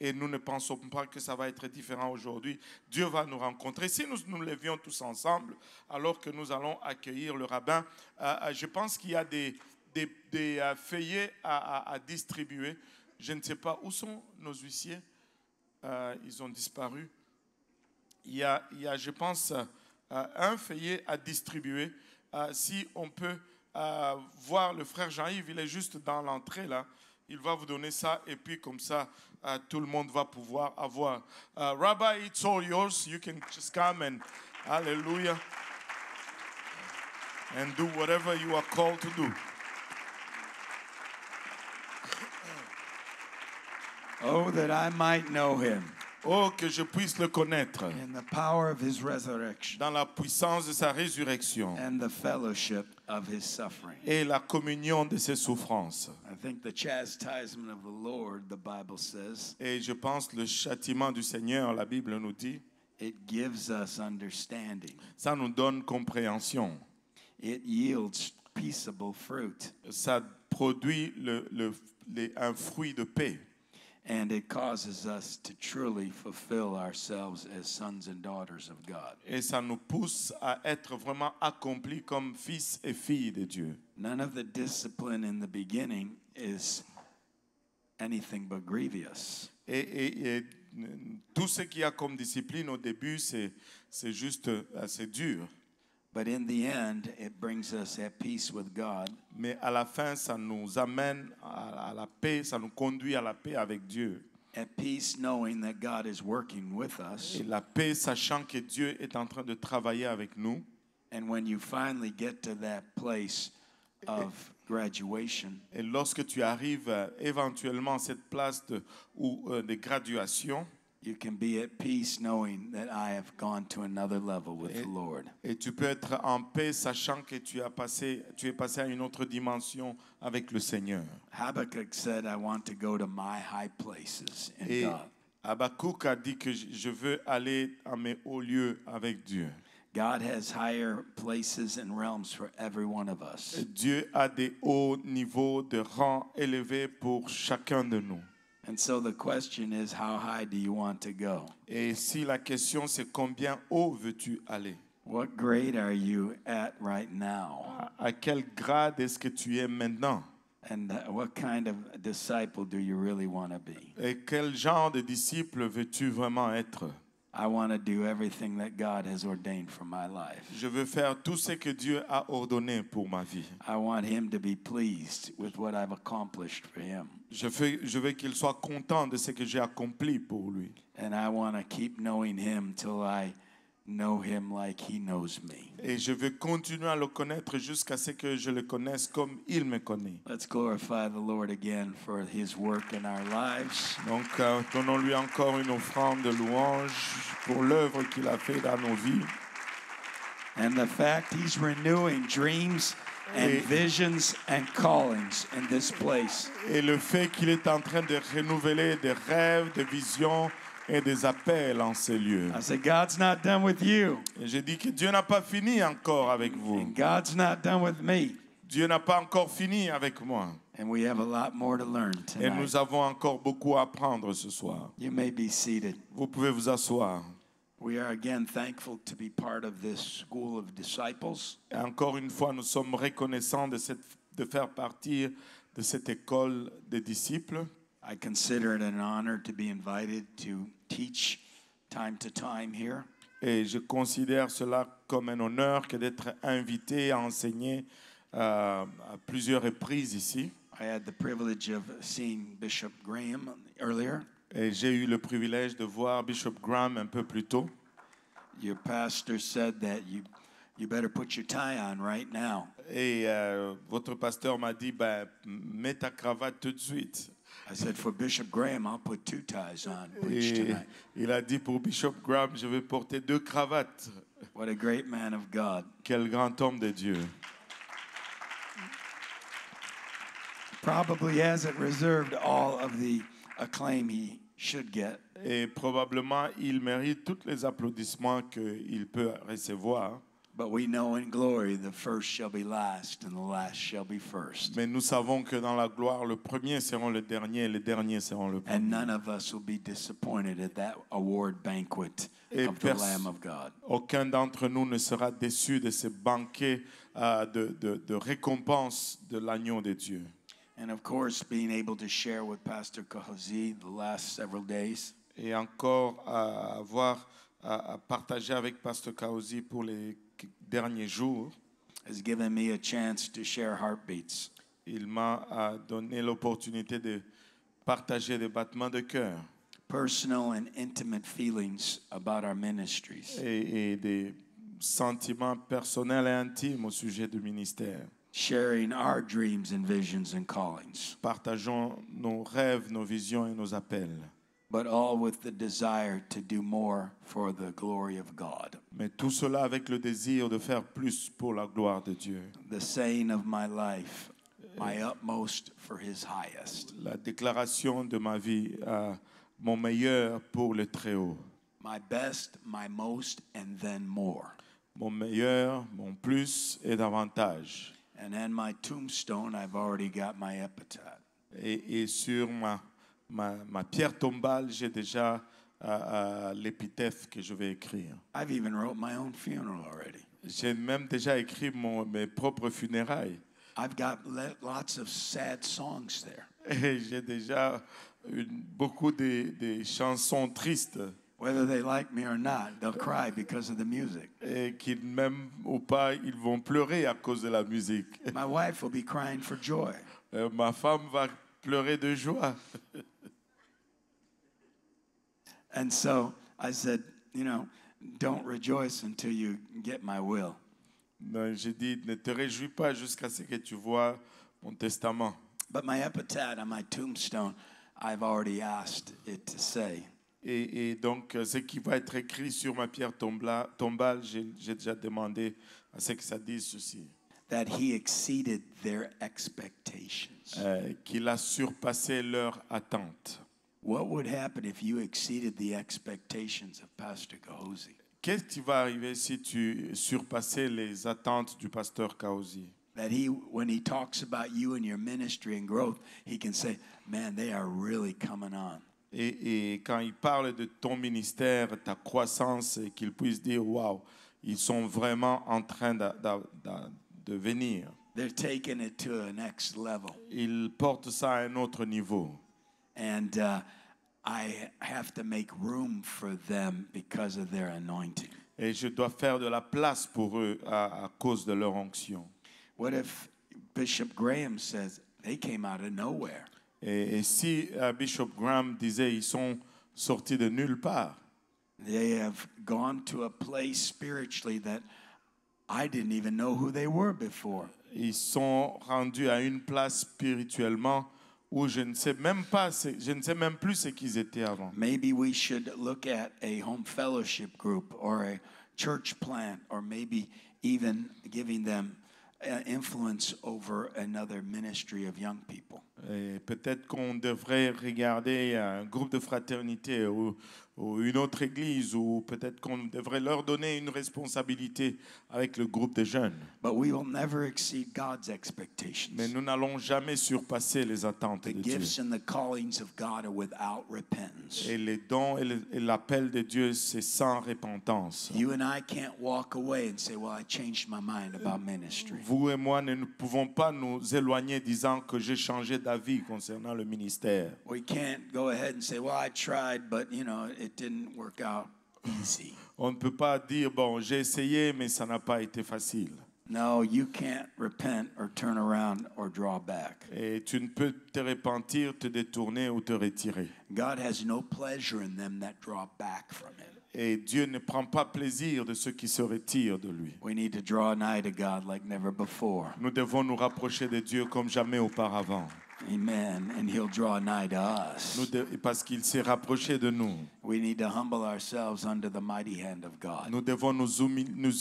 Et nous ne pensons pas que ça va être différent aujourd'hui. Dieu va nous rencontrer. Si nous nous levions tous ensemble, alors que nous allons accueillir le rabbin, je pense qu'il y a des feuillets à distribuer. Je ne sais pas où sont nos huissiers. Ils ont disparu. Il y a, je pense, un feuillet à distribuer. Si on peut voir le frère Jean-Yves, il est juste dans l'entrée là. Il va vous donner ça et puis comme ça, tout le monde va pouvoir avoir. Rabbi, it's all yours. You can just come and hallelujah and do whatever you are called to do. Oh, that I might know him. Oh, que je puisse le connaître In the power of his resurrection. dans la puissance de sa résurrection And the fellowship of his suffering. et la communion de ses souffrances. I think the chastisement of the Lord, the Bible says, Et je pense le châtiment du Seigneur, la Bible nous dit, it gives us understanding. ça nous donne compréhension. It yields peaceable fruit. Ça produit un fruit de paix. And it causes us to truly fulfill ourselves as sons and daughters of God. Et ça nous pousse à être vraiment accomplis comme fils et filles de Dieu. None of the discipline in the beginning is anything but grievous. Et tout ce qu'il y a comme discipline au début, c'est juste assez dur. But in the end, it brings us at peace with God. Mais à la fin, ça nous amène à la paix, ça nous conduit à la paix avec Dieu. At peace knowing that God is working with us. Et la paix, sachant que Dieu est en train de travailler avec nous. And when you finally get to that place of graduation, et lorsque tu arrives éventuellement à cette place de graduation, you can be at peace knowing that I have gone to another level with the Lord. Et tu peux être en paix sachant que tu es passé à une autre dimension avec le Seigneur. Habakkuk said, I want to go to my high places in Et God. Habakkuk a dit que je veux aller à mes hauts lieux avec Dieu. God has higher places and realms for every one of us. Et Dieu a des hauts niveaux de rang élevés pour chacun de nous. And so the question is, how high do you want to go? Et si la question c'est combien haut veux-tu aller? What grade are you at right now? À quel grade est-ce que tu es maintenant? And what kind of disciple do you really want to be? Et quel genre de disciple veux-tu vraiment être? I want to do everything that God has ordained for my life. Je veux faire tout ce que Dieu a ordonné pour ma vie. I want him to be pleased with what I've accomplished for him. Je veux qu'il soit content de ce que j'ai accompli pour lui. And I want to keep knowing him till I know him like he knows me. Et je veux continuer à le connaître jusqu'à ce que je le connaisse comme il me connaît. Let's glorify the Lord again for his work in our lives. Donc, donnons-lui encore une offrande de louange pour l'œuvre qu'il a fait dans nos vies. And the fact he's renewing dreams and visions and callings in this place. Et le fait qu'il est en train de renouveler des rêves, des visions et des appels en ces lieux. I said, God's not done with you. Et je dis que Dieu n'a pas fini encore avec vous. And God's not done with me. Dieu n'a pas encore fini avec moi. And we have a lot more to learn Et tonight. nous avons encore beaucoup à apprendre ce soir. You may be seated. Vous pouvez vous asseoir. We are again thankful to be part of this school of disciples. Et encore une fois, nous sommes reconnaissants de faire partie de cette école des disciples. I consider it an honor to be invited to teach time to time here. Et je considère cela comme un honneur que d'être invité à enseigner à plusieurs reprises ici. I had the privilege of seeing Bishop Graham earlier. Et j'ai eu le privilège de voir Bishop Graham un peu plus tôt. Your pastor said that you better put your tie on right now. Et votre pasteur m'a dit, mets ta cravate tout de suite. I said, for Bishop Graham, I'll put two ties on. Preach Et tonight. il a dit pour Bishop Graham, je vais porter 2 cravates. What a great man of God. Quel grand homme de Dieu. Probably hasn't reserved all of the acclaim he should get. Et probablement, il mérite tous les applaudissements qu'il peut recevoir. But we know in glory the first shall be last and the last shall be first. Mais nous savons que dans la gloire, le premier seront le dernier et les derniers seront le And premier. none of us will be disappointed at that award banquet Et of the Lamb of God. aucun d'entre nous ne sera déçu de ce banquet de récompense de l'agneau de Dieu. And of course, being able to share with Pastor Kahozi the last several days. Et encore à partager avec Pasteur Kaozi pour les derniers jours, Has given me a chance to share heartbeats. il m'a donné l'opportunité de partager des battements de cœur Personal and intimate feelings about our ministries. et des sentiments personnels et intimes au sujet du ministère. Sharing our dreams and visions and callings. Partageons nos rêves, nos visions et nos appels. But all with the desire to do more for the glory of God. Mais tout cela avec le désir de faire plus pour la gloire de Dieu. The saying of my life, my utmost for his highest. La déclaration de ma vie, mon meilleur pour le Très-Haut. My best, my most, and then more. Mon meilleur, mon plus et davantage. And on my tombstone, I've already got my epitaph. Et sur ma pierre tombale, j'ai déjà l'épithète que je vais écrire. I've even wrote my own funeral already. J'ai même déjà écrit mes propres funérailles. I've got lots of sad songs there. Et j'ai déjà beaucoup de chansons tristes. Whether they like me or not, they'll cry because of the music. Et qu'ils m'aiment ou pas, ils vont pleurer à cause de la musique. My wife will be crying for joy. Ma femme va pleurer de joie. And so I said, don't rejoice until you get my will. Donc, j'ai dit, ne te réjouis pas jusqu'à ce que tu vois mon testament. But my epitaph on my tombstone, I've already asked it to say. Et donc, ce qui va être écrit sur ma pierre tombale, j'ai déjà demandé à ce que ça dise ceci. That he exceeded their expectations. Qu'il a surpassé leur attente. What would happen if you exceeded the expectations of Pastor Kahozi? Qu'est-ce qui va arriver si tu surpassais les attentes du pasteur Kaozi? That when he talks about you and your ministry and growth, he can say, man, they are really coming on. Et quand il parle de ton ministère, ta croissance, et qu'il puisse dire, waouh, ils sont vraiment en train de venir. They're taking it to a next level. Ils portent ça à un autre niveau. And I have to make room for them because of their anointing. Et je dois faire de la place pour eux à cause de leur onction. What if Bishop Graham says they came out of nowhere? Et si Bishop Graham disait, ils sont sortis de nulle part. They have gone to a place spiritually that I didn't even know who they were before. Ils sont rendus à une place spirituellement où je ne sais même plus ce qu'ils étaient avant. Maybe we should look at a home fellowship group or a church plant, or maybe even giving them influence over another ministry of young people. Et peut-être qu'on devrait regarder un groupe de fraternité ou une autre église, ou peut-être qu'on devrait leur donner une responsabilité avec le groupe de jeunes. But we will never exceed God's expectations. Mais nous n'allons jamais surpasser les attentes The de Dieu. gifts and the callings of God are without repentance. Et les dons et l'appel de Dieu, c'est sans repentance. You and I can't walk away and say, well, I changed my mind about ministry. Vous et moi ne pouvons pas nous éloigner disant que j'ai changé d'avis concernant le ministère. We can't go ahead and say, well, I tried, but, it didn't work out easy. On ne peut pas dire, bon, j'ai essayé, mais ça n'a pas été facile. No, you can't repent or turn around or draw back. Et tu ne peux te repentir, te détourner ou te retirer. God has no pleasure in them that draw back from him. Et Dieu ne prend pas plaisir de ceux qui se retirent de lui. We need to draw nigh to God like never before. Nous devons nous rapprocher de Dieu comme jamais auparavant. Amen. And he'll draw nigh to us. Parce qu'il s'est rapproché de nous. We need to humble ourselves under the mighty hand of God. Nous devons nous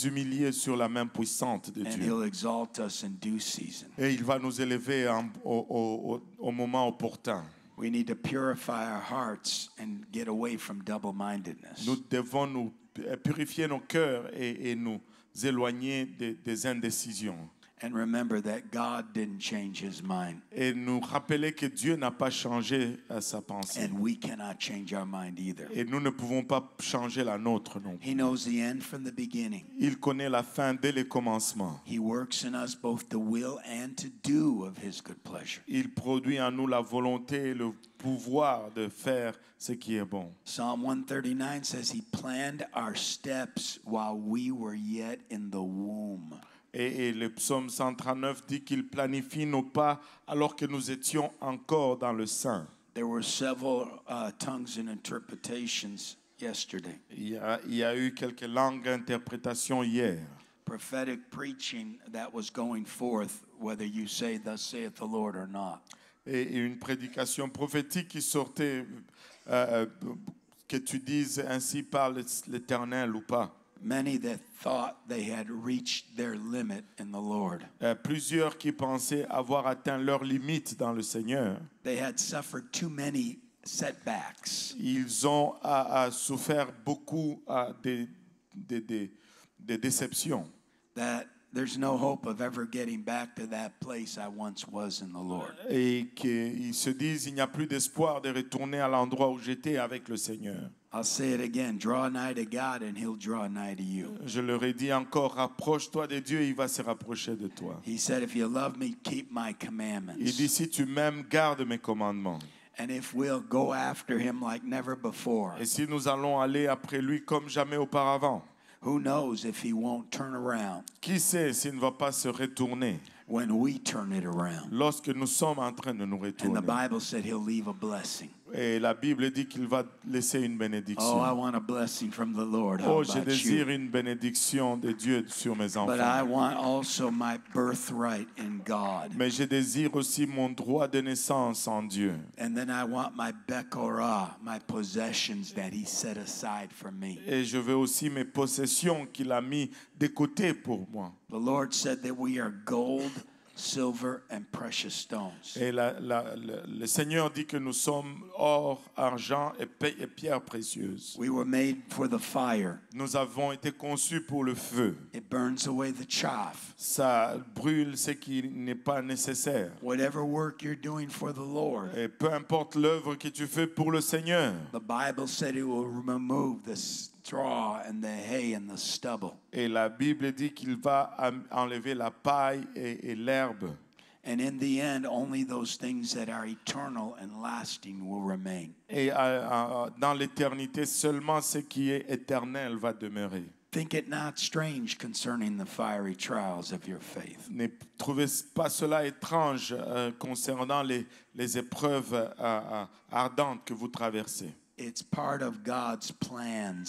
humilier sur la main puissante de And Dieu. he'll exalt us in due season. Et il va nous élever au moment opportun. We need to purify our hearts and get away from double-mindedness. Nous devons nous purifier nos cœurs et nous éloigner des indécisions. And remember that God didn't change his mind. Et nous rappeler que Dieu n'a pas changé sa pensée. And we cannot change our mind either. Et nous ne pouvons pas changer la nôtre non plus. He knows the end from the beginning. Il connaît la fin dès le commencement. He works in us both to will and to do of his good pleasure. Il produit en nous la volonté et le pouvoir de faire ce qui est bon. Psalm 139 says he planned our steps while we were yet in the womb. Et le psaume 139 dit qu'il planifie nos pas alors que nous étions encore dans le sein. There were several tongues and interpretations yesterday. Il y a eu quelques langues d'interprétation hier. Prophetic preaching that was going forth, whether you say, "Thus saith the Lord" or not. Et une prédication prophétique qui sortait, que tu dises ainsi parle l'Éternel ou pas. Many that thought they had reached their limit in the Lord. Plusieurs qui pensaient avoir atteint leur limite dans le Seigneur. They had suffered too many setbacks. Ils ont souffert beaucoup de déceptions. That there's no hope of ever getting back to that place I once was in the Lord. Et qu'ils se disent, il n'y a plus d'espoir de retourner à l'endroit où j'étais avec le Seigneur. I'll say it again, draw nigh to God and he'll draw nigh to you. Je leur ai dit encore, rapproche-toi de Dieu, il va se rapprocher de toi. He said, if you love me, keep my Il commandments. dit, si tu m'aimes, garde mes commandements. And if we'll go after him like never before, Et si nous allons aller après lui comme jamais auparavant, who knows if he won't turn around qui sait s'il ne va pas se retourner when we turn it around. lorsque nous sommes en train de nous And retourner. the Bible said he'll leave a blessing. Et la Bible dit qu'il va laisser une Oh, I bénédiction. want a blessing from the Lord. How Oh, je about désire you? une bénédiction de Dieu sur mes But I enfants. want also my birthright in God. Mais je désire aussi mon droit de naissance en Dieu. And then I want my Bekorah, my possessions that he set aside for me. Et je veux aussi mes possessions qu'il a mis de côté pour moi. The Lord said that we are gold, silver, and precious stones. Et le Seigneur dit que nous sommes or, argent et pierres précieuses. We were made for the fire. Nous avons été conçus pour le feu. It burns away the chaff. Ça brûle ce qui n'est pas nécessaire. Whatever work you're doing for the Lord, Et peu importe l'œuvre que tu fais pour le Seigneur. the Bible said it will remove the straw and the hay and the stubble. Et la Bible dit qu'il va enlever la paille et l'herbe. And in the end, only those things that are eternal and lasting will remain. Et dans l'éternité, seulement ce qui est éternel va demeurer. Think it not strange concerning the fiery trials of your faith. Ne trouvez pas cela étrange concernant les épreuves ardentes que vous traversez. It's part of God's plans.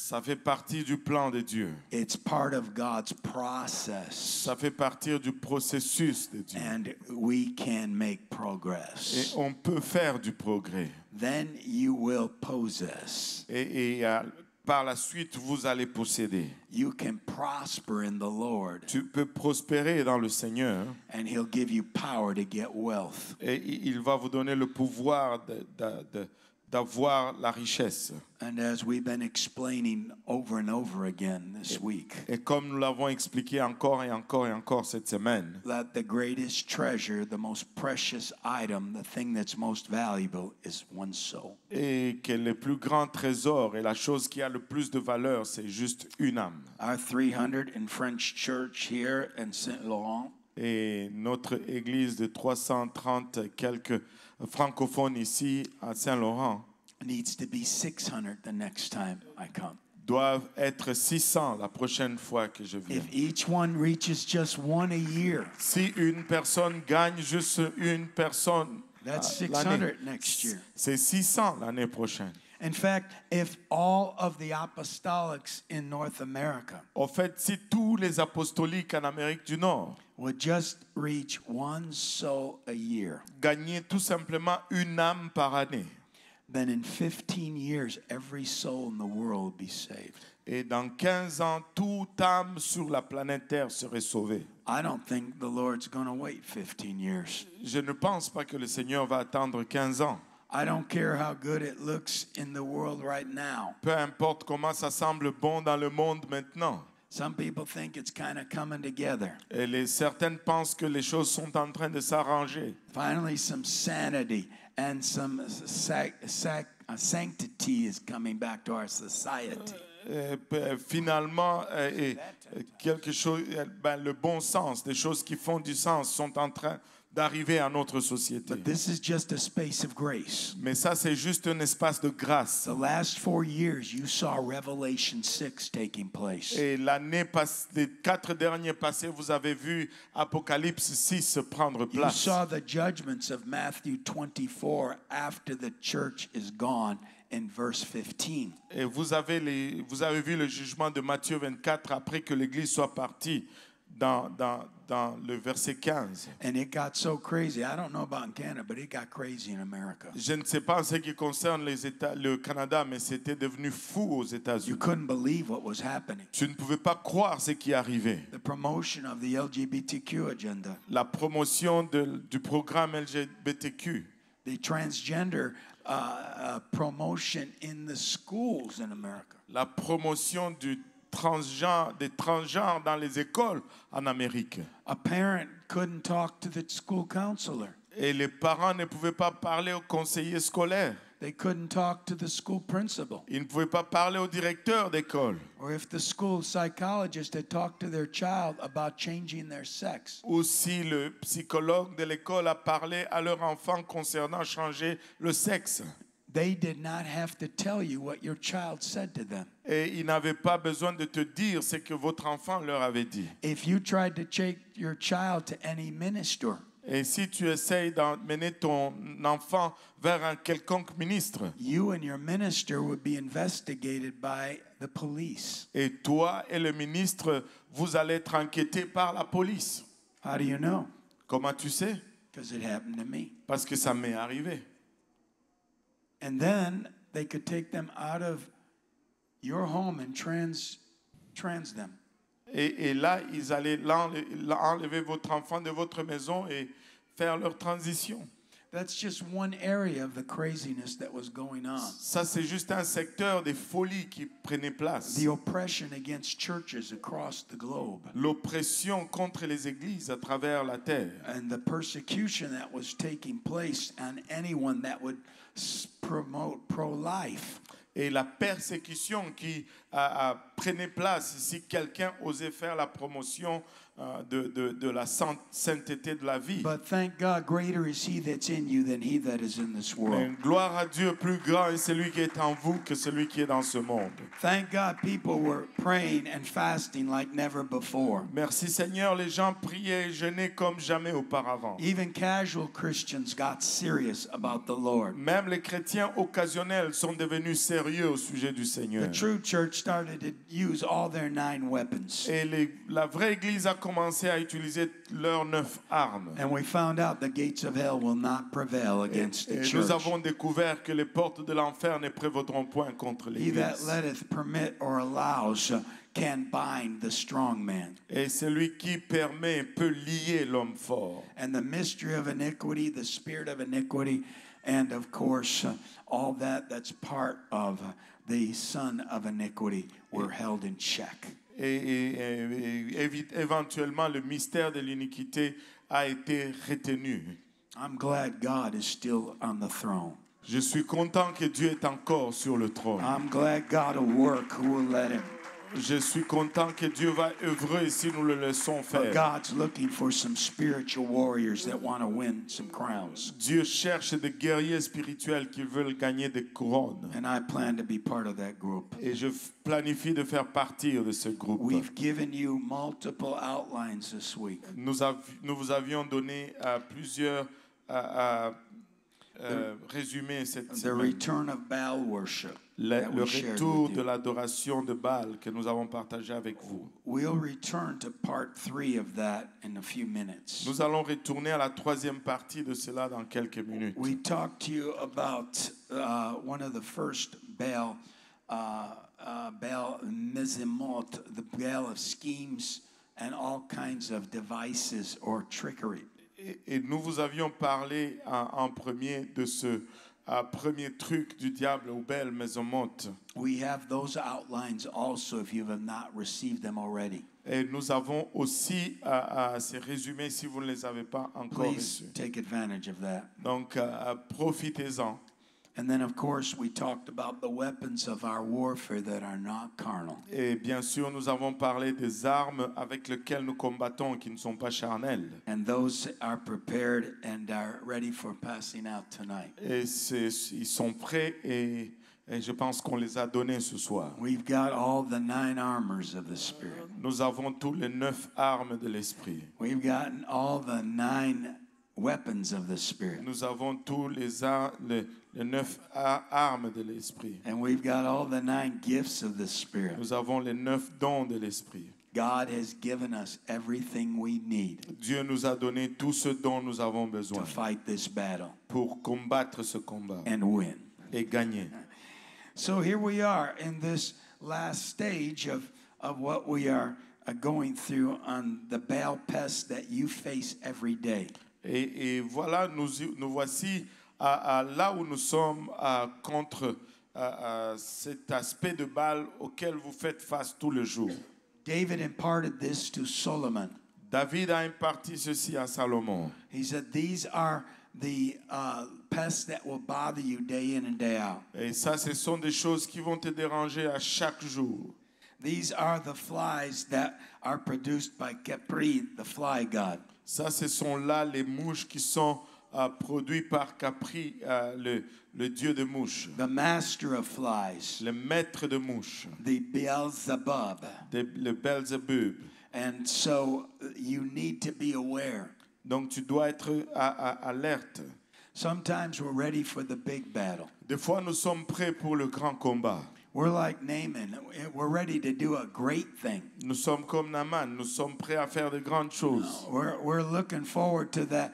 Ça fait partie du plan de Dieu. It's part of God's process. Ça fait partie du processus de Dieu. And we can make Et progress. on peut faire du progrès. Then you will possess. Et par la suite, vous allez posséder. You can prosper in the Lord. Tu peux prospérer dans le Seigneur. And he'll give you power to get wealth. Et il va vous donner le pouvoir d'avoir la richesse. And as we've been explaining over and over again this week, Et comme nous l'avons expliqué encore et encore et encore cette semaine, that the greatest treasure, the most precious item, the thing that's most valuable is one's soul. et que le plus grand trésor et la chose qui a le plus de valeur, c'est juste une âme. Our 300 in French church here in Saint Laurent, Et notre église de 330 quelques francophones ici à Saint-Laurent needs to be 600 the next time I come. doivent être 600 la prochaine fois que je viens. If each one reaches just one a year, Si une personne gagne juste une personne that's l'année, 600 next year. c'est 600 l'année prochaine. In fact, if all of the apostolics in North America En fait, si tous les apostoliques en Amérique du Nord would just reach one soul a year, gagnaient tout simplement une âme par année, then in 15 years, every soul in the world would be saved. et dans 15 ans, toute âme sur la planète Terre serait sauvée. I don't think the Lord's going to wait 15 years. Je ne pense pas que le Seigneur va attendre 15 ans. I don't care how good it looks in the world right now. Peu importe comment ça semble bon dans le monde maintenant. Some people think it's kind of coming together. Et certaines pensent que les choses sont en train de s'arranger. Finally, some sanity and some sanctity is coming back to our society. Finalement, quelque chose, le bon sens, des choses qui font du sens sont en train d'arriver à notre société. But this is just a space of grace. Mais ça, c'est juste un espace de grâce. The last 4 years, you saw Revelation 6 taking place. Et les 4 derniers passés, vous avez vu Apocalypse 6 prendre You place. saw the judgments of Matthew 24 after the church is gone in verse 15. Et vous avez vu le jugement de Matthieu 24 après que l'Église soit partie dans le verset 15. And it got so crazy. I don't know about in Canada, but it got crazy in America. Je ne sais pas en ce qui concerne le Canada, mais c'était devenu fou aux You États-Unis. couldn't believe what was happening. Tu ne pouvais pas croire ce qui arrivait. The promotion of the LGBTQ agenda, La promotion du programme LGBTQ, the transgender promotion in the schools in America. la promotion des transgenres dans les écoles en Amérique. A parent couldn't talk to the school counselor. Et les parents ne pouvaient pas parler aux conseillers scolaires. They couldn't talk to the school principal. Ils ne pouvaient pas parler au directeur d'école. Or if the school psychologist had talked to their child about changing their sex. Ou si le psychologue de l'école a parlé à leur enfant concernant changer le sexe. They did not have to tell you what your child said to them. Et ils n'avaient pas besoin de te dire ce que votre enfant leur avait dit. If you tried to take your child to any minister, Et si tu essayes d'emmener ton enfant vers un quelconque ministre, you and your minister would be investigated by the police. et toi et le ministre, vous allez être enquêtés par la police. How do you know? Comment tu sais? Because it happened to me. Parce que ça m'est arrivé. And then they could take them out of your home and trans them. Et là, ils allaient enlever votre enfant de votre maison et faire leur transition. That's just one area of the craziness that was going on. Ça, c'est juste un secteur des folies qui prenait place. The oppression against churches across the globe. L'oppression contre les églises à travers la terre. And the persecution that was taking place on anyone that would promote pro-life. Et la persécution qui prenait place si quelqu'un osait faire la promotion de la sainteté de la vie. But thank God, greater is he that's in you than he that is in this world. Mais gloire à Dieu, plus grand est celui qui est en vous que celui qui est dans ce monde. Thank God people were praying and fasting like never before. Merci Seigneur, les gens priaient et jeûnaient comme jamais auparavant. Even casual Christians got serious about the Lord. Même les chrétiens occasionnels sont devenus sérieux au sujet du Seigneur. The true church started to use all their 9 weapons. Et la vraie église a commencé à utiliser leurs 9 armes. And we found out the gates of hell will not prevail against the Et church. nous avons découvert que les portes de l'enfer ne prévaudront point contre He that l'église. letteth, permit, or allows can bind the strong man. Et celui qui permet peut lier l'homme fort. And the mystery of iniquity, the spirit of iniquity, and of course, all that's part of the son of iniquity were held in check. Et éventuellement, le mystère de l'iniquité a été retenu. I'm glad God is still on the throne. Je suis content que Dieu est encore sur le trône. I'm glad God will work who will let him. Je suis content que Dieu va œuvrer si nous le laissons But faire. God's looking for some spiritual warriors that want to win some crowns. Dieu cherche des guerriers spirituels qui veulent gagner des couronnes. And I plan to be part of that group. Et je planifie de faire partie de ce groupe. We've given you multiple outlines this week. Nous vous avions donné plusieurs résumés cette The semaine. return of Baal worship. Le that we shared retour with de you. l'adoration de Baal que nous avons partagé avec vous. We'll return to part 3 of that in a few minutes. Nous allons retourner à la troisième partie de cela dans quelques minutes. We talked to you about one of the first Baal Mizimot, the Baal of schemes and all kinds of devices or trickery. Et nous vous avions parlé en premier de ce premier truc du diable ou belle maison morte. We have those outlines also if you have not received them already. Et nous avons aussi ces résumés si vous ne les avez pas encore Please reçus. take advantage of that. Donc, profitez-en. And then, of course, we talked about the weapons of our warfare that are not carnal. Et bien sûr, nous avons parlé des armes avec lesquelles nous combattons qui ne sont pas charnelles. And those are prepared and are ready for passing out tonight. Et ils sont prêts et je pense qu'on les a donnés ce soir. We've got all the 9 armors of the Spirit. Nous avons tous les 9 armes de l'esprit. We've gotten all the 9 weapons of the Spirit. Nous avons tous les 9 armes de l'esprit. And we've got all the 9 gifts of the Spirit. Nous avons les 9 dons de l'esprit. God has given us everything we need Dieu nous a donné tout ce dont nous avons besoin to fight this battle pour combattre ce combat and win. et gagner. So here we are in this last stage of what we are going through on the Baal pest that you face every day. Et voilà, nous voici là où nous sommes contre cet aspect de Baal auquel vous faites face tous les jours. David imparted this to Solomon. David a imparti ceci à Salomon. He said, these are the pests that will bother you day in and day out. Et ça, ce sont des choses qui vont te déranger à chaque jour. These are the flies that are produced by Capri, the fly god. Ça, ce sont là les mouches qui sont produits par Capri, le dieu de mouches. The master of flies, Le maître de mouches. the Beelzebub. Le Belzébub. And so you need to be aware. Donc, tu dois être alerte. Sometimes we're ready for the big battle. Des fois, nous sommes prêts pour le grand combat. We're like Naaman. We're ready to do a great thing. Nous sommes comme Naaman. Nous sommes prêts à faire de grandes choses. We're looking forward to that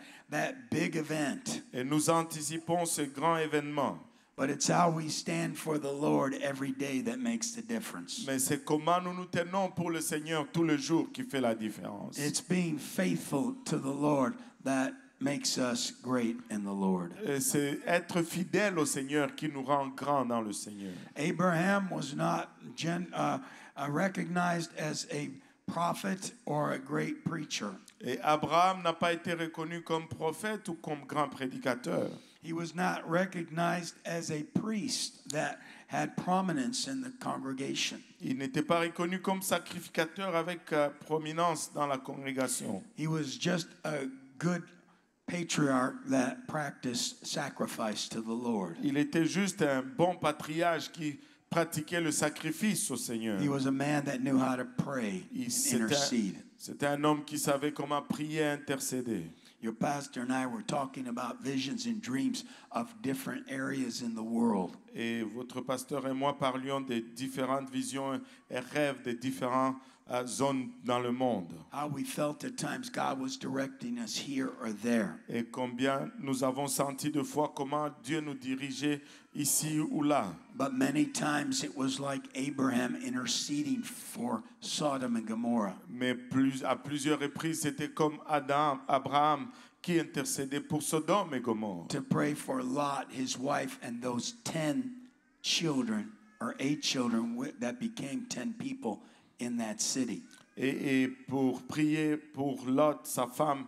big event. Et nous anticipons ce grand événement. But it's how we stand for the Lord every day that makes the difference. Mais c'est comment nous nous tenons pour le Seigneur tous les jours qui fait la différence. It's being faithful to the Lord that makes us great in the Lord. Et c'est être fidèle au Seigneur qui nous rend grands dans le Seigneur. Abraham was not recognized as a prophet or a great preacher. Et Abraham n'a pas été reconnu comme prophète ou comme grand prédicateur. He was not recognized as a priest that had prominence in the congregation. Il n'était pas reconnu comme sacrificateur avec prominence dans la congrégation. He was just a good patriarch that practiced sacrifice to the Lord. Il était juste un bon patriarche qui pratiquait le sacrifice au Seigneur. He was a man that knew how to pray, intercede. C'était un homme qui savait comment prier et intercéder. Your pastor and I were talking about visions and dreams of different areas in the world. Et votre pasteur et moi parlions des différentes visions et rêves des différentes zones dans le monde. How we felt at times God was directing us here or there. Et combien nous avons senti de fois comment Dieu nous dirigeait ici ou là. But many times it was like Abraham interceding for Sodom and Gomorrah. Mais à plusieurs reprises, c'était comme Abraham qui intercédait pour Sodome et Gomorrhe. To pray for Lot, his wife, and those 10 children or 8 children that became 10 people in that city. Et pour prier pour Lot, sa femme,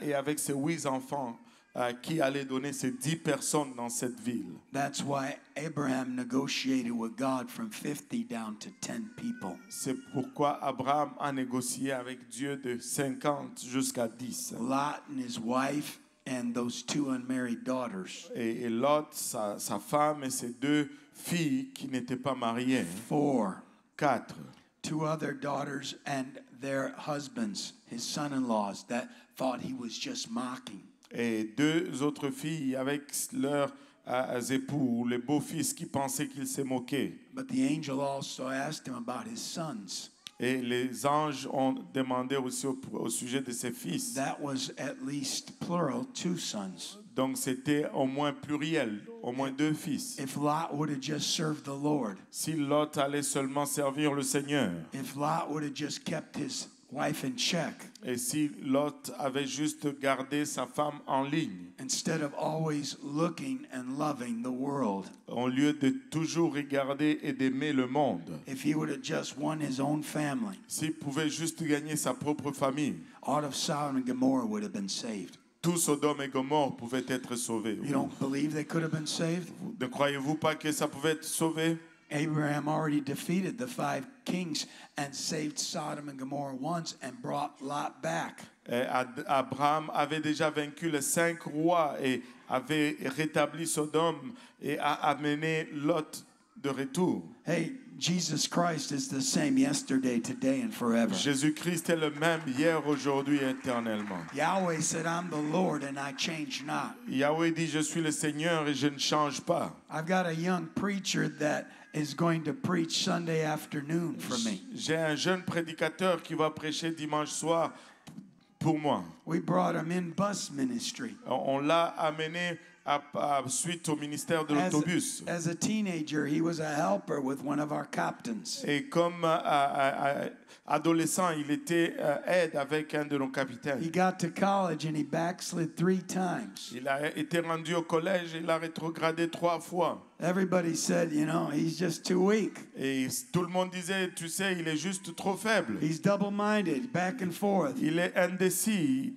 et avec ses 8 enfants, qui allaient donner ces 10 personnes dans cette ville. That's why Abraham negotiated with God from 50 down to 10 people. C'est pourquoi Abraham a négocié avec Dieu de 50 jusqu'à 10. Lot and his wife and those 2 unmarried daughters. Et Lot, sa femme et ses 2 filles qui n'étaient pas mariées. 4. 2 other daughters and their husbands, his son-in-laws, that thought he was just mocking. Et 2 autres filles avec leurs époux, les beaux-fils qui pensaient qu'il s'est moqué. But the angel also asked him about his sons. Et les anges ont demandé aussi au sujet de ses fils. That was at least plural, 2 sons. Donc c'était au moins pluriel, au moins 2 fils. If Lot would have just served the Lord, Si Lot allait seulement servir le Seigneur, if Lot would have just kept his wife in check, Et si Lot avait juste gardé sa femme en ligne, instead of always looking and loving the world, au lieu de toujours regarder et d'aimer le monde, if he would have just won his own family, s'il pouvait juste gagner sa propre famille, all of Sodom and Gomorrah would have been saved. tout Sodome et Gomorrhe pouvaient être sauvés. You don't believe they could have been saved? Ne croyez-vous pas que ça pouvait être sauvé? Abraham already defeated the 5 kings and saved Sodom and Gomorrah once and brought Lot back. Abraham avait déjà vaincu les 5 rois et avait rétabli Sodome et a amené Lot de retour. Hey, Jesus Christ is the same yesterday, today, and forever. Jésus-Christ est le même hier, aujourd'hui et éternellement. Yahweh said, I'm the Lord and I change not. Yahweh dit, je suis le Seigneur et je ne change pas. I've got a young preacher that is going to preach Sunday afternoon for me. J'ai un jeune prédicateur qui va prêcher dimanche soir pour moi. We brought him in bus ministry. On l'a amené suite au ministère de l'autobus. As a teenager, he was a helper with one of our captains. Et comme adolescent, il était aide avec un de nos capitaines. He got to college and he backslid 3 times. Il a été rendu au collège et il a rétrogradé 3 fois. Everybody said, you know, he's just too weak. Et tout le monde disait, tu sais, il est juste trop faible. He's double-minded, back and forth. Il est indécis.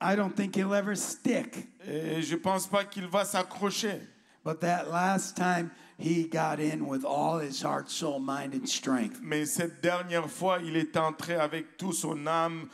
I don't think he'll ever stick. Et je pense pas qu'il va s'accrocher. But that last time, he got in with all his heart, soul, mind, and strength. Mais cette dernière fois, il est entré avec tout son âme,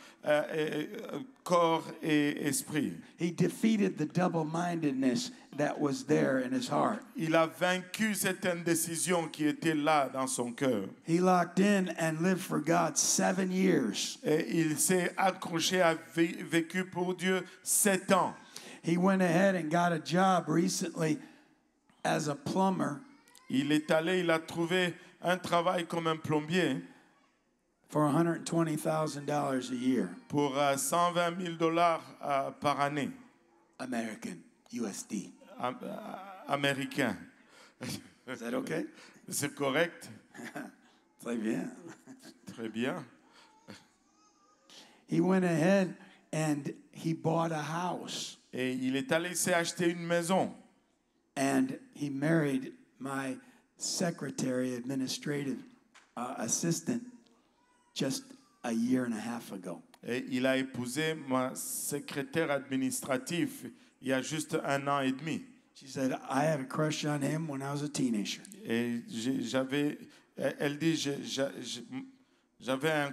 corps et esprit. He defeated the double-mindedness that was there in his heart. Il a vaincu cette indécision qui était là dans son cœur. He locked in and lived for God 7 years. Et il s'est accroché à vécu pour Dieu 7 ans. He went ahead and got a job recently as a plumber. Il est allé, il a trouvé un travail comme un plombier for $120,000 a year. Pour $120,000 par année. American, USD. Américain. Is that okay? C'est correct? Très bien. Très bien. He went ahead and he bought a house. Et il est allé s'acheter une maison. And he married my secretary, administrative assistant, just a year and a half ago. Et il a épousé ma secrétaire administrative il y a juste 1 an et demi. She said, I had a crush on him when I was a teenager. Et elle dit, j'avais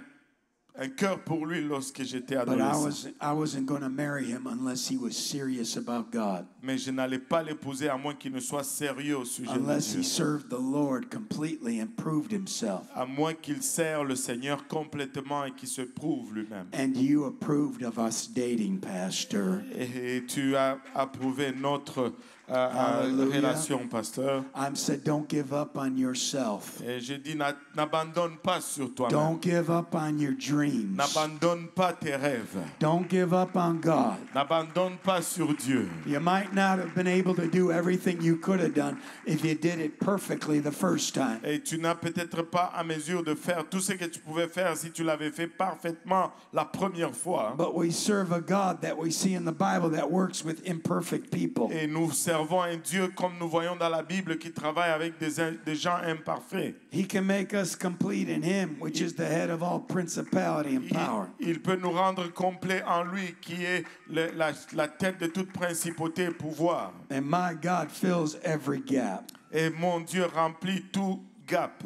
un cœur pour lui lorsque j'étais But adolescent. I wasn't going to marry him unless he was serious about God. Mais je n'allais pas l'épouser à moins qu'il ne soit sérieux au sujet de Unless he Dieu. served the Lord completely and proved himself. À moins qu'il sert le Seigneur complètement et qu'il se prouve lui-même. And you approved of us dating, Pastor. Et tu as approuvé notre Hallelujah. relation, pasteur. I'm said, don't give up on yourself. Et je dis, n'abandonne pas sur toi-même. Don't give up on your dreams. N'abandonne pas tes rêves. Don't give up on God. N'abandonne pas sur Dieu. You might not have been able to do everything you could have done if you did it perfectly the first time. Et tu n'as peut-être pas à mesure de faire tout ce que tu pouvais faire si tu l'avais fait parfaitement la première fois. But we serve a God that we see in the Bible that works with imperfect people. Et nous servons un Dieu comme nous voyons dans la Bible qui travaille avec des gens imparfaits. He can make us complete in Him, which is the head of all principality and power. Il peut nous rendre complets en lui qui est la tête de toute principauté et pouvoir. And my God fills every gap. Et mon Dieu remplit tout gap.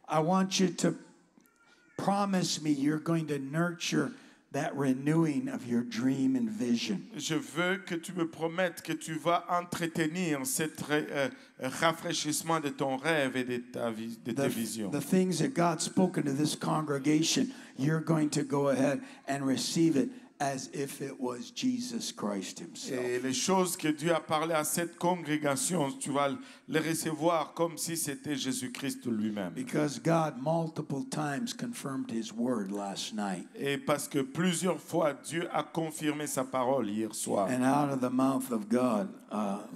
I want you to promise me you're going to nurture that renewing of your dream and vision. Je veux que tu me promettes que tu vas entretenir cet rafraîchissement de ton rêve et de tes visions. The things that God's spoken to this congregation, you're going to go ahead and receive it as if it was Jesus Christ Himself. Et les choses que Dieu a parlé à cette congrégation, tu vas les recevoir comme si c'était Jésus-Christ lui-même. Because God multiple times confirmed His word last night. Et parce que plusieurs fois Dieu a confirmé sa parole hier soir. And out of the mouth of God,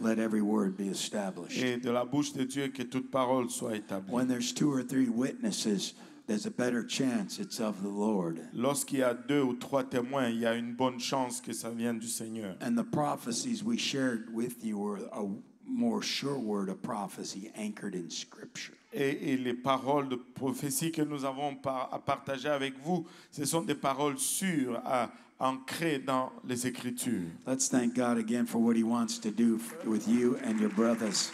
let every word be established. Et de la bouche de Dieu que toute parole soit établie. When there's 2 or 3 witnesses, there's a better chance it's of the Lord. lorsqu'il y a 2 ou 3 témoins, il y a une bonne chance que ça vienne du Seigneur. And the prophecies we shared with you were a more sure word of prophecy anchored in Scripture. Et les paroles de prophétie que nous avons à partager avec vous, ce sont des paroles sûres, ancrées dans les Écritures. Let's thank God again for what He wants to do with you and your brothers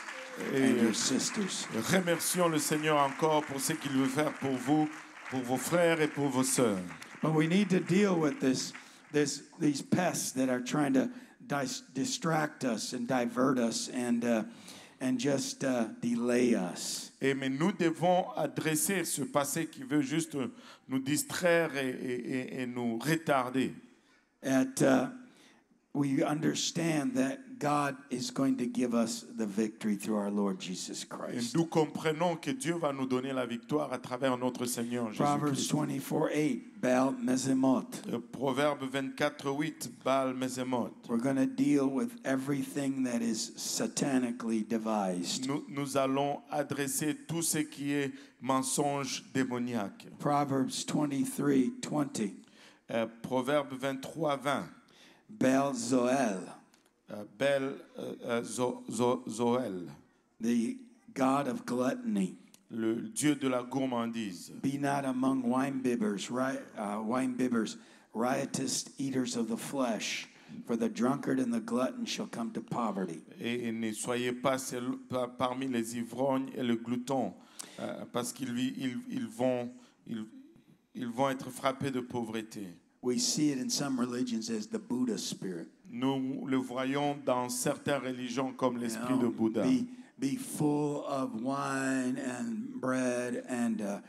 and your sisters. Remercions le Seigneur encore pour ce qu'il veut faire pour vous, pour vos frères et pour vos sœurs. But we need to deal with these pests that are trying to distract us and divert us and just delay us. Mais nous devons adresser ce passé qui veut juste nous distraire et nous retarder. We understand that God is going to give us the victory through our Lord Jesus Et Christ. nous comprenons que Dieu va nous donner la victoire à travers notre Seigneur Proverbs Jésus-Christ. 24:8, Baal Mezemoth. Proverbe 24:8, Baal Mezemoth. We're going to deal with everything that is satanically devised. Nous allons adresser tout ce qui est mensonge démoniaque. Proverbs 23:20, Proverbe 23:20. Baal Zoel, Zoel, the god of gluttony. le dieu de la gourmandise. Be not among winebibbers, riotous eaters of the flesh, for the drunkard and the glutton shall come to poverty. Et ne soyez pas parmi les ivrognes et les gloutons, parce qu'ils vont être frappés de pauvreté. We see it in some religions as the Buddha spirit. Nous le voyons dans certaines religions comme l'esprit de Bouddha. Be full of wine and bread and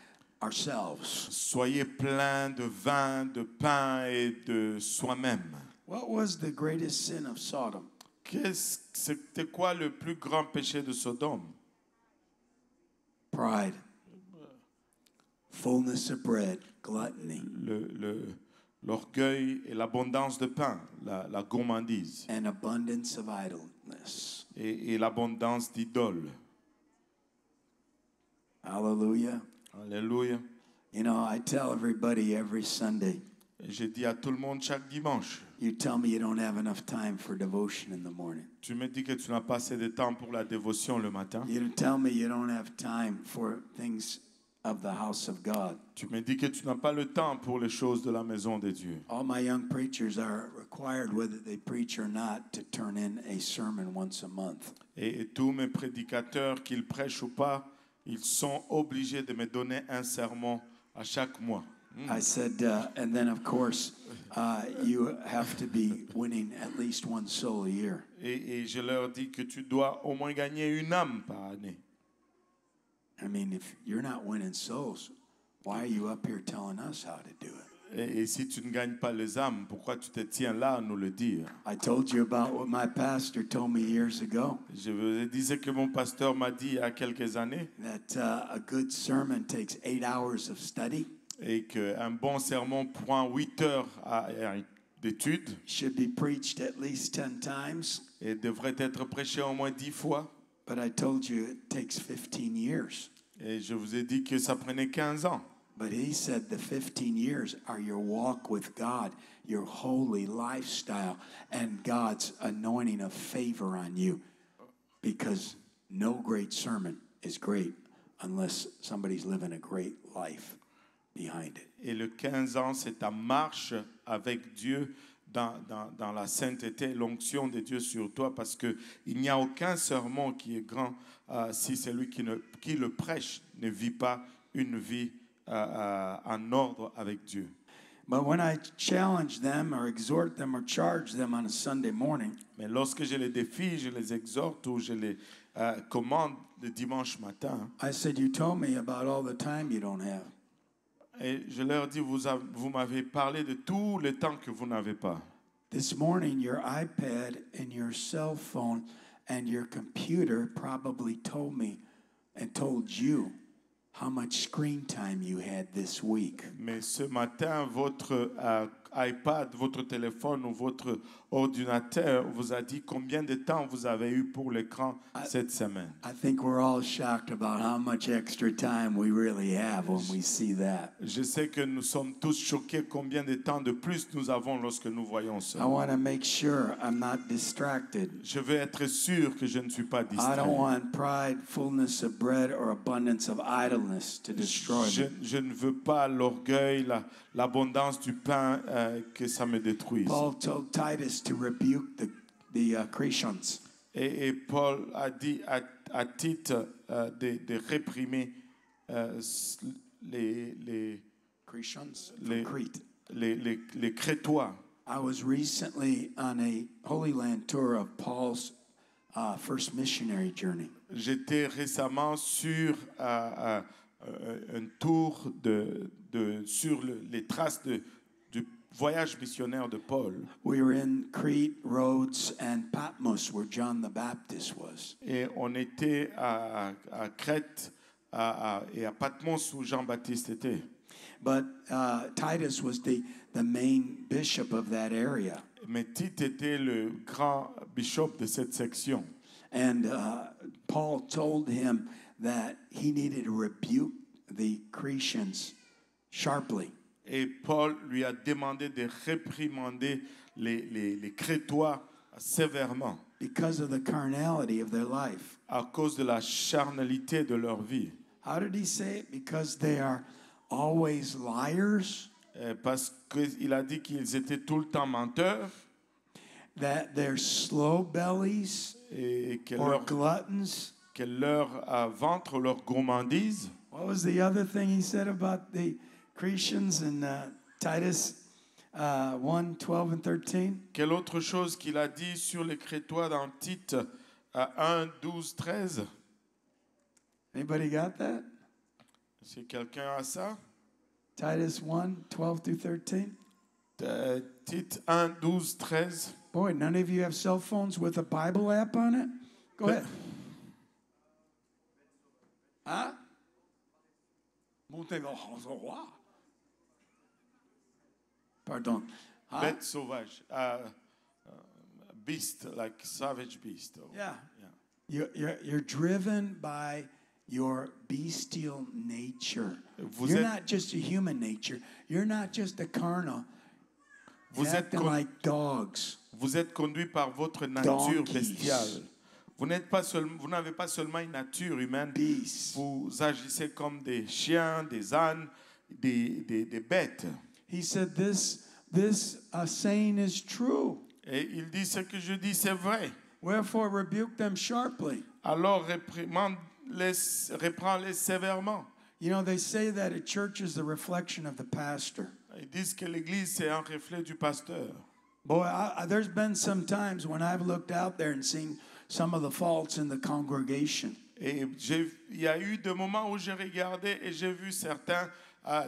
ourselves. Soyez pleins de vin, de pain et de soi-même. What was the greatest sin of Sodom? C'était quoi le plus grand péché de Sodome? Pride. Fullness of bread, gluttony. L'orgueil et l'abondance de pain, la gourmandise. And abundance of idleness. Et l'abondance d'idoles. Hallelujah. Alléluia. You know, I tell everybody every Sunday. Je dis à tout le monde chaque dimanche. You tell me you don't have enough time for devotion in the morning. Tu me dis que tu n'as pas assez de temps pour la dévotion le matin. You tell me you don't have time for things of the house of God. Tu me dis que tu n'as pas le temps pour les choses de la maison de Dieu. All my young preachers are required, whether they preach or not, to turn in a sermon once a month. Et tous mes prédicateurs, qu'ils prêchent ou pas, ils sont obligés de me donner un sermon à chaque mois. I said, and then of course, you have to be winning at least one soul a year. Et je leur dis que tu dois au moins gagner une âme par année. I mean, if you're not winning souls, why are you up here telling us how to do it? Et si tu ne gagnes pas les âmes, pourquoi tu te tiens là à nous le dire? I told you about what my pastor told me years ago. Je vous disais que mon pasteur m'a dit il y a quelques années. That a good sermon takes 8 hours of study. Et qu'un bon sermon prend 8 heures d'étude. Should be preached at least 10 times. Et devrait être prêché au moins 10 fois. But I told you it takes 15 years. Et je vous ai dit que ça prenait 15 ans. But he said the 15 years are your walk with God, your holy lifestyle, and God's anointing of favor on you. Because no great sermon is great unless somebody's living a great life behind it. Et le 15 ans, c'est ta marche avec Dieu dans la sainteté, l'onction de Dieu sur toi, parce qu'il n'y a aucun sermon qui est grand si celui qui le prêche ne vit pas une vie en ordre avec Dieu. But when I challenge them or exhort them or charge them on a Sunday morning, mais lorsque je les défie, je les exhorte ou je les commande le dimanche matin, I said, you told me about all the time you don't have. Et je leur dis, vous m'avez parlé de tout le temps que vous n'avez pas. This morning, your iPad and your cell phone and your computer probably told me and told you how much screen time you had this week. Mais ce matin, votre iPad, votre téléphone ou votre ordinateur vous a dit combien de temps vous avez eu pour l'écran cette semaine. I think we're all shocked about how much extra time we really have when we see that. Je sais que nous sommes tous choqués combien de temps de plus nous avons lorsque nous voyons I cela. want to make sure I'm not distracted. Je veux être sûr que je ne suis pas I distrait. don't want pride, fullness of bread, or abundance of idleness to destroy me. Je ne veux pas l'orgueil, l'abondance du pain que ça me détruise. Paul told Titus to rebuke the Cretans. Et Paul a dit à Tite de réprimer les Cretans Les- from Crete. les Crétois. I was recently on a Holy Land tour of Paul's first missionary journey. J'étais récemment sur un tour sur les traces du voyage missionnaire de Paul. We were in Crete, Rhodes, and Patmos, where John the Baptist was. Et on était à Crète et à Patmos où Jean-Baptiste était. But Titus was the main bishop of that area. Mais Tite était le grand bishop de cette section. And Paul told him that he needed to rebuke the Cretans sharply. Et Paul lui a demandé de réprimander les Crétois sévèrement Because of the carnality of their life. à cause de la charnalité de leur vie. How did he say it? Because they are always liars, Parce qu'il a dit qu'ils étaient tout le temps menteurs that they're slow bellies et que or gluttons. leur ventre, leur gourmandise. What was the other thing he said about the Cretans in Titus 1, 12 and 13? Quelle autre chose qu'il a dit sur les Crétois dans Tite 1, 12, 13? Anybody got that? Si quelqu'un a ça? Titus 1, 12 through 13? Tite 1, 12, 13. Boy, none of you have cell phones with a Bible app on it? Go ahead. Huh? Pardon. Huh? Bête sauvage. Beast, like savage beast. Yeah. Yeah. You're driven by your bestial nature. Vous You're êtes- not just a human nature. You're not just a carnal. Vous You're êtes, acting con- like dogs. vous êtes conduit par votre nature Donkeys. bestiale. Vous n'avez pas seulement une nature humaine. Beasts. Vous agissez comme des chiens, des ânes, des bêtes. He said this saying is true. Et il dit ce que je dis, c'est vrai. Wherefore rebuke them sharply. Alors reprends-les sévèrement. You know, they say that a church is the reflection of the pastor. Ils disent que l'Église, c'est un reflet du pasteur. Boy, there's been some times when I've looked out there and seen some of the faults in the congregation. Et il y a eu des moments où j'ai regardé et j'ai vu certains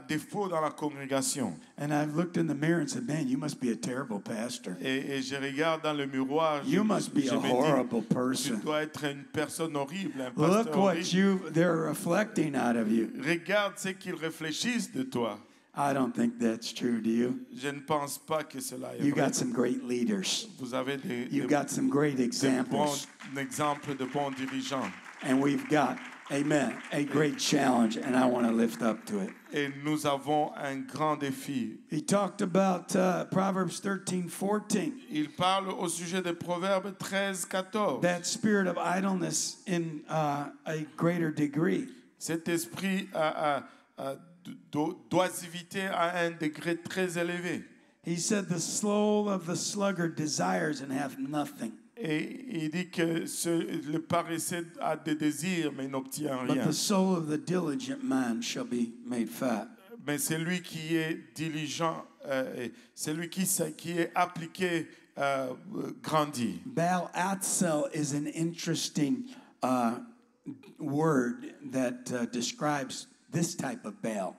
défauts dans la congrégation. And I've looked in the mirror and said, man, you must be a terrible pastor. Et je regarde dans le miroir, You must be je a me horrible dis, tu person. dois être une personne horrible, un Look pasteur what horrible. they're reflecting out of you. Regarde ce qu'ils réfléchissent de toi. I don't think that's true, do you? Je ne pense pas que cela est You vrai. got some great leaders. Vous avez You've got some great de examples. bons exemples de bons dirigeants. And we've got, amen, a great challenge, and I want to lift up to it. Et nous avons un grand défi. He talked about Proverbs 13:14, Il parle au sujet de Proverbes 13, 14. that spirit of idleness in a greater degree. Cet esprit d'oisivité à un degré très élevé. He said, the soul of the sluggard desires and hath nothing, Et il dit que le paresseux a des désirs, mais n'obtient but rien. the soul of the diligent man shall be made fat. Mais celui qui est diligent, celui qui est appliqué, grandit. Baal Atzel is an interesting word that describes this type of Baal.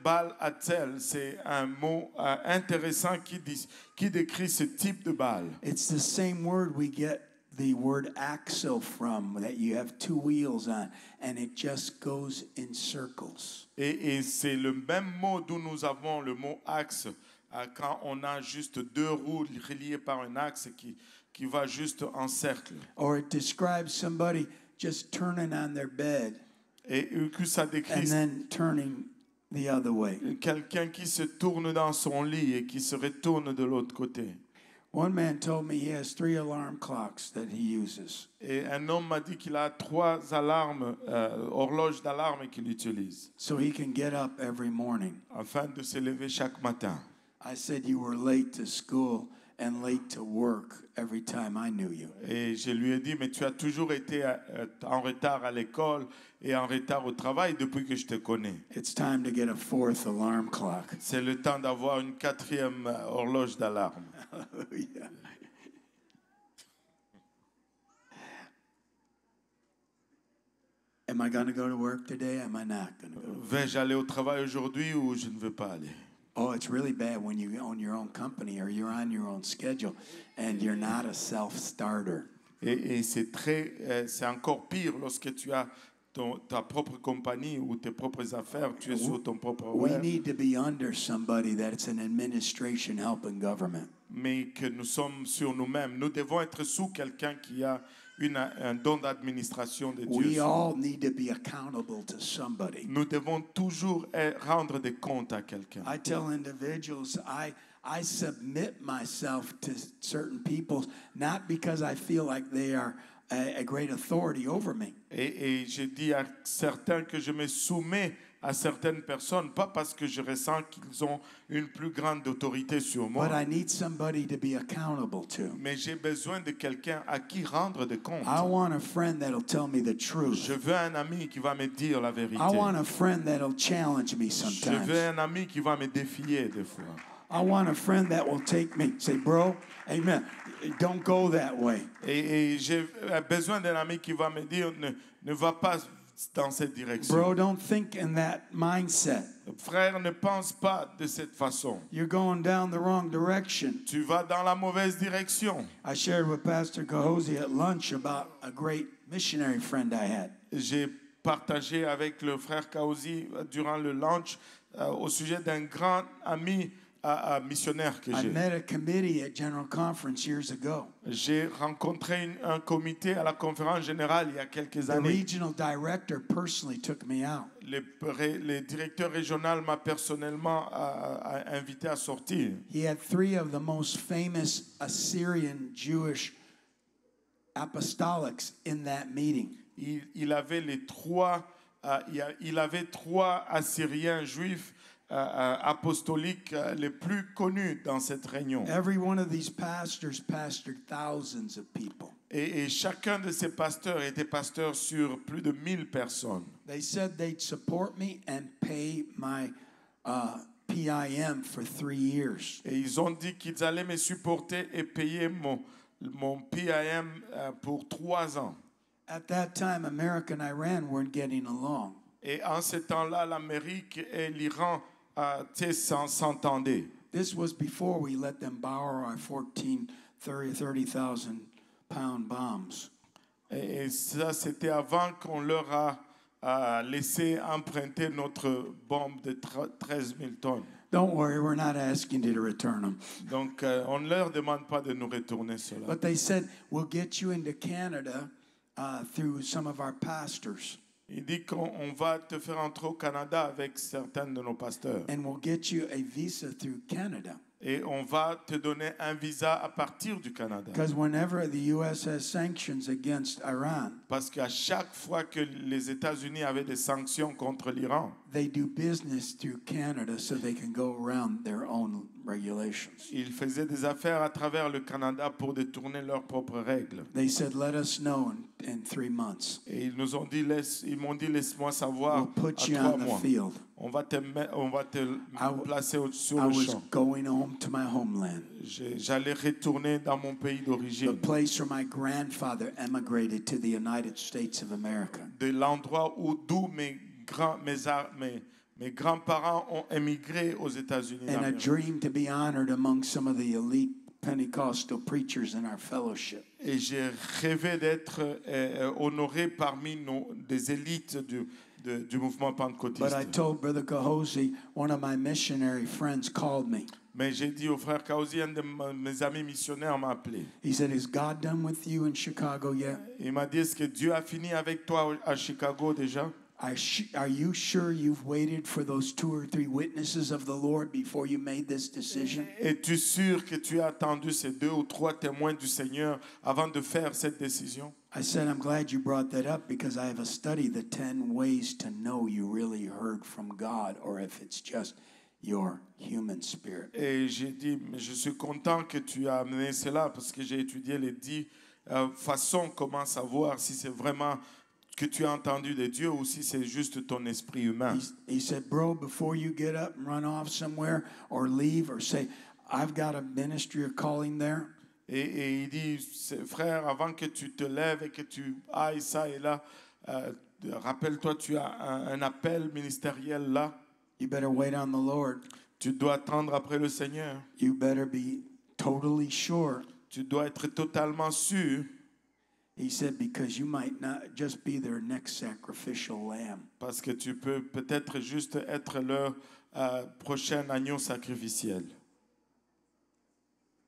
Baal Hatzel, c'est un mot intéressant qui décrit ce type de Baal. It's the same word we get the word axle from, that you have two wheels on, and it just goes in circles. Et c'est le même mot d'où nous avons le mot axe quand on a juste deux roues reliées par un axe qui va juste en cercle. Or it describes somebody just turning on their bed Et que ça and décrit then turning the other way. quelqu'un qui se tourne dans son lit et qui se retourne de l'autre côté. One man told me he has 3 alarm clocks that he uses. Et un homme m'a dit qu'il a 3 alarmes, horloges d'alarme qu'il utilise So he can get up every morning. afin de se lever chaque matin. I said you were late to school and late to work every time I knew you. Et je lui ai dit, mais tu as toujours été en retard à l'école et en retard au travail depuis que je te connais. It's time to get a 4th alarm clock. C'est le temps d'avoir une 4e horloge d'alarme. Hallelujah. Am I going to go to work today? Am I not going to go? Vais-je aller au travail aujourd'hui ou je ne veux pas aller? Oh, it's really bad when you own your own company or you're on your own schedule and you're not a self-starter. Et c'est encore pire lorsque tu as ta propre compagnie ou tes propres affaires, tu es sur ton propre We horaire, need to be under somebody that's an administration helping government. mais que nous sommes sur nous-mêmes. Nous devons être sous quelqu'un qui a un don d'administration de We Dieu. all need to be accountable to somebody. Nous devons toujours rendre des comptes à quelqu'un. I tell individuals, I submit myself to certain people, not because I feel like they are a great authority over me. Et je dis à certains que je me soumets à certaines personnes, pas parce que je ressens qu'ils ont une plus grande autorité sur moi, But I need somebody to be accountable to. mais j'ai besoin de quelqu'un à qui rendre des comptes. I want a friend that'll tell me the truth. Je veux un ami qui va me dire la vérité. I want a friend that'll challenge me Je veux sometimes. un ami qui va me défier des fois. I want a friend that will take me, say, bro, amen, don't go that way. Et j'ai besoin d'un ami qui va me dire ne va pas dans cette direction. Bro, don't think in that mindset. Frère, ne pense pas de cette façon. You're going down the wrong direction. Tu vas dans la mauvaise direction. I shared with Pastor Gahosi at lunch about a great missionary friend I had. J'ai partagé avec le frère Kaozi durant le lunch au sujet d'un grand ami missionnaire que I j'ai. met a committee at General Conference years ago. J'ai rencontré un comité à la conférence générale il y a quelques The années. regional director personally took me out. Le directeur régional m'a personnellement invité à sortir. He had 3 of the most famous Assyrian Jewish apostolics in that meeting. Il avait il avait 3 Assyriens juifs apostoliques les plus connus dans cette réunion. Every one of these pastors pastored thousands of people. Et chacun de ces pasteurs était pasteur sur plus de 1000 personnes. They said they'd support me and pay my PIM for 3 years. Et ils ont dit qu'ils allaient me supporter et payer mon PIM pour 3 ans. At that time, America and Iran weren't getting along. Et en ce temps-là, l'Amérique et l'Iran s'entendaient. This was before we let them borrow our 30,000 pound bombs. Et ça, c'était avant qu'on leur a laissé emprunter notre bombe de 13 000 tonnes. Don't worry, we're not asking you to return them. Donc, on ne leur demande pas de nous retourner cela. But they said, we'll get you into Canada through some of our pastors. Il dit qu'on va te faire entrer au Canada avec certains de nos pasteurs. And we'll get you a visa through Canada. Et on va te donner un visa à partir du Canada. Because whenever the U.S. has sanctions against Iran, Parce qu'à chaque fois que les États-Unis avaient des sanctions contre l'Iran, they do business through Canada so they can go around their own regulations. ils faisaient des affaires à travers le Canada pour détourner leurs propres règles. They said, let us know in 3 months. Et ils m'ont dit laisse-moi savoir We'll put you à 3 on the mois. field. On va te placer sur I le was champ. going home to my homeland, J'allais retourner dans mon pays the d'origine, place where my grandfather emigrated to the United States of America. de l'endroit d'où mes grands-parents ont émigré aux États-Unis And a d'Amérique. dream to be honored among some of the elite Pentecostal preachers in our fellowship. Et j'ai rêvé d'être honoré parmi des élites du mouvement But I pentecôtiste. told Brother Kahosi, one of my missionary friends called me. Mais j'ai dit au frère Kausi, un de mes amis missionnaires m'a appelé. He said, "Is God done with you in Chicago yet? Il m'a dit, est-ce que Dieu a fini avec toi à Chicago déjà? Are you sure you've waited for those 2 or 3 witnesses of the Lord before you made this decision?" Es-tu sûr que tu as attendu ces 2 ou 3 témoins du Seigneur avant de faire cette décision? I said, "I'm glad you brought that up because I have a study, the 10 ways to know you really heard from God or if it's just your human spirit." Et j'ai dit, mais je suis content que tu as amené cela parce que j'ai étudié les 10 façons comment savoir si c'est vraiment que tu as entendu de Dieu ou si c'est juste ton esprit humain. He said, "Bro, before you get up and run off somewhere or leave or say, I've got a ministry or calling there." Et il dit, frère, avant que tu te lèves et que tu ailles ça et là, rappelle-toi, tu as un appel ministériel là. You better wait on the Lord. Tu dois attendre après le Seigneur. You better be totally sure. Tu dois être totalement sûr. He said, because you might not just be their next sacrificial lamb. Parce que tu peux peut-être juste être leur prochain agneau sacrificiel.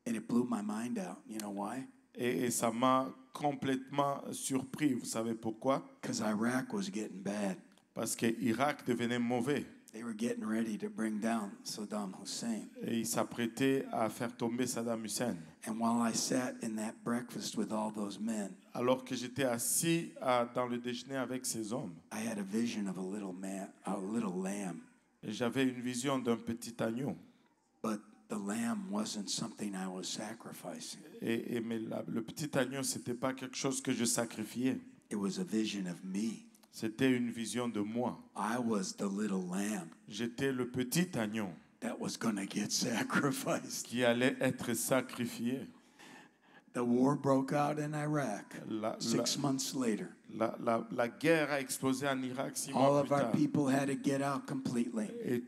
And it blew my mind out. You know why? Et ça m'a complètement surpris. Vous savez pourquoi? Because Iraq was getting bad. Parce que l'Irak devenait mauvais. They were getting ready to bring down Saddam Hussein. Et ils s'apprêtaient à faire tomber Saddam Hussein. And while I sat in that breakfast with all those men, Alors que j'étais assis dans le déjeuner avec ces hommes, I had a vision of a little lamb. et j'avais une vision d'un petit agneau. But the lamb wasn't something I was sacrificing. Mais le petit agneau, c'était pas quelque chose que je sacrifiais. It was a vision of me. C'était une vision de moi. I was the little lamb J'étais le petit agneau that was going to get sacrificed. qui allait être sacrifié. The war broke out in Iraq La, 6 months later. la guerre a explosé en Irak 6 All mois of plus our tard. people had to get out completely. Et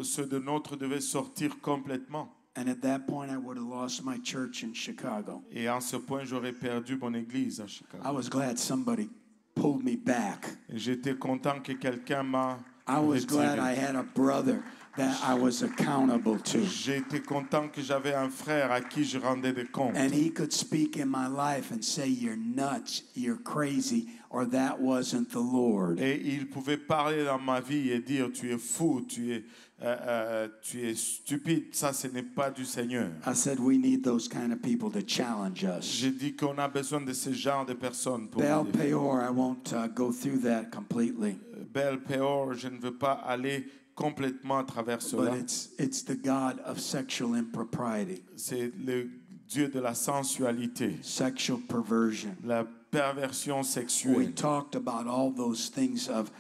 ceux de nôtres devaient sortir complètement. And at that point, I would have lost my church in Chicago. Et en ce point, j'aurais perdu mon église à I Chicago. was glad somebody pulled me back. Et j'étais content que quelqu'un m'a I was glad I retiré. had a brother that I was accountable to. J'étais content que j'avais un frère à qui je rendais des comptes. And he could speak in my life and say, "You're nuts, you're crazy, or that wasn't the Lord." Et il pouvait parler dans ma vie et dire, tu es fou, tu es stupide, ça ce n'est pas du Seigneur. I said, we need those kind of people to challenge us. J'ai dit qu'on a besoin de ce genre de personnes pour Baal nous défier. Peor, I won't go through that completely. Baal Peor, je ne veux pas aller complètement à travers cela. But it's the God of sexual impropriety, C'est le Dieu de la sensualité, sexual perversion. la perversion We sexuelle. talked about all those things of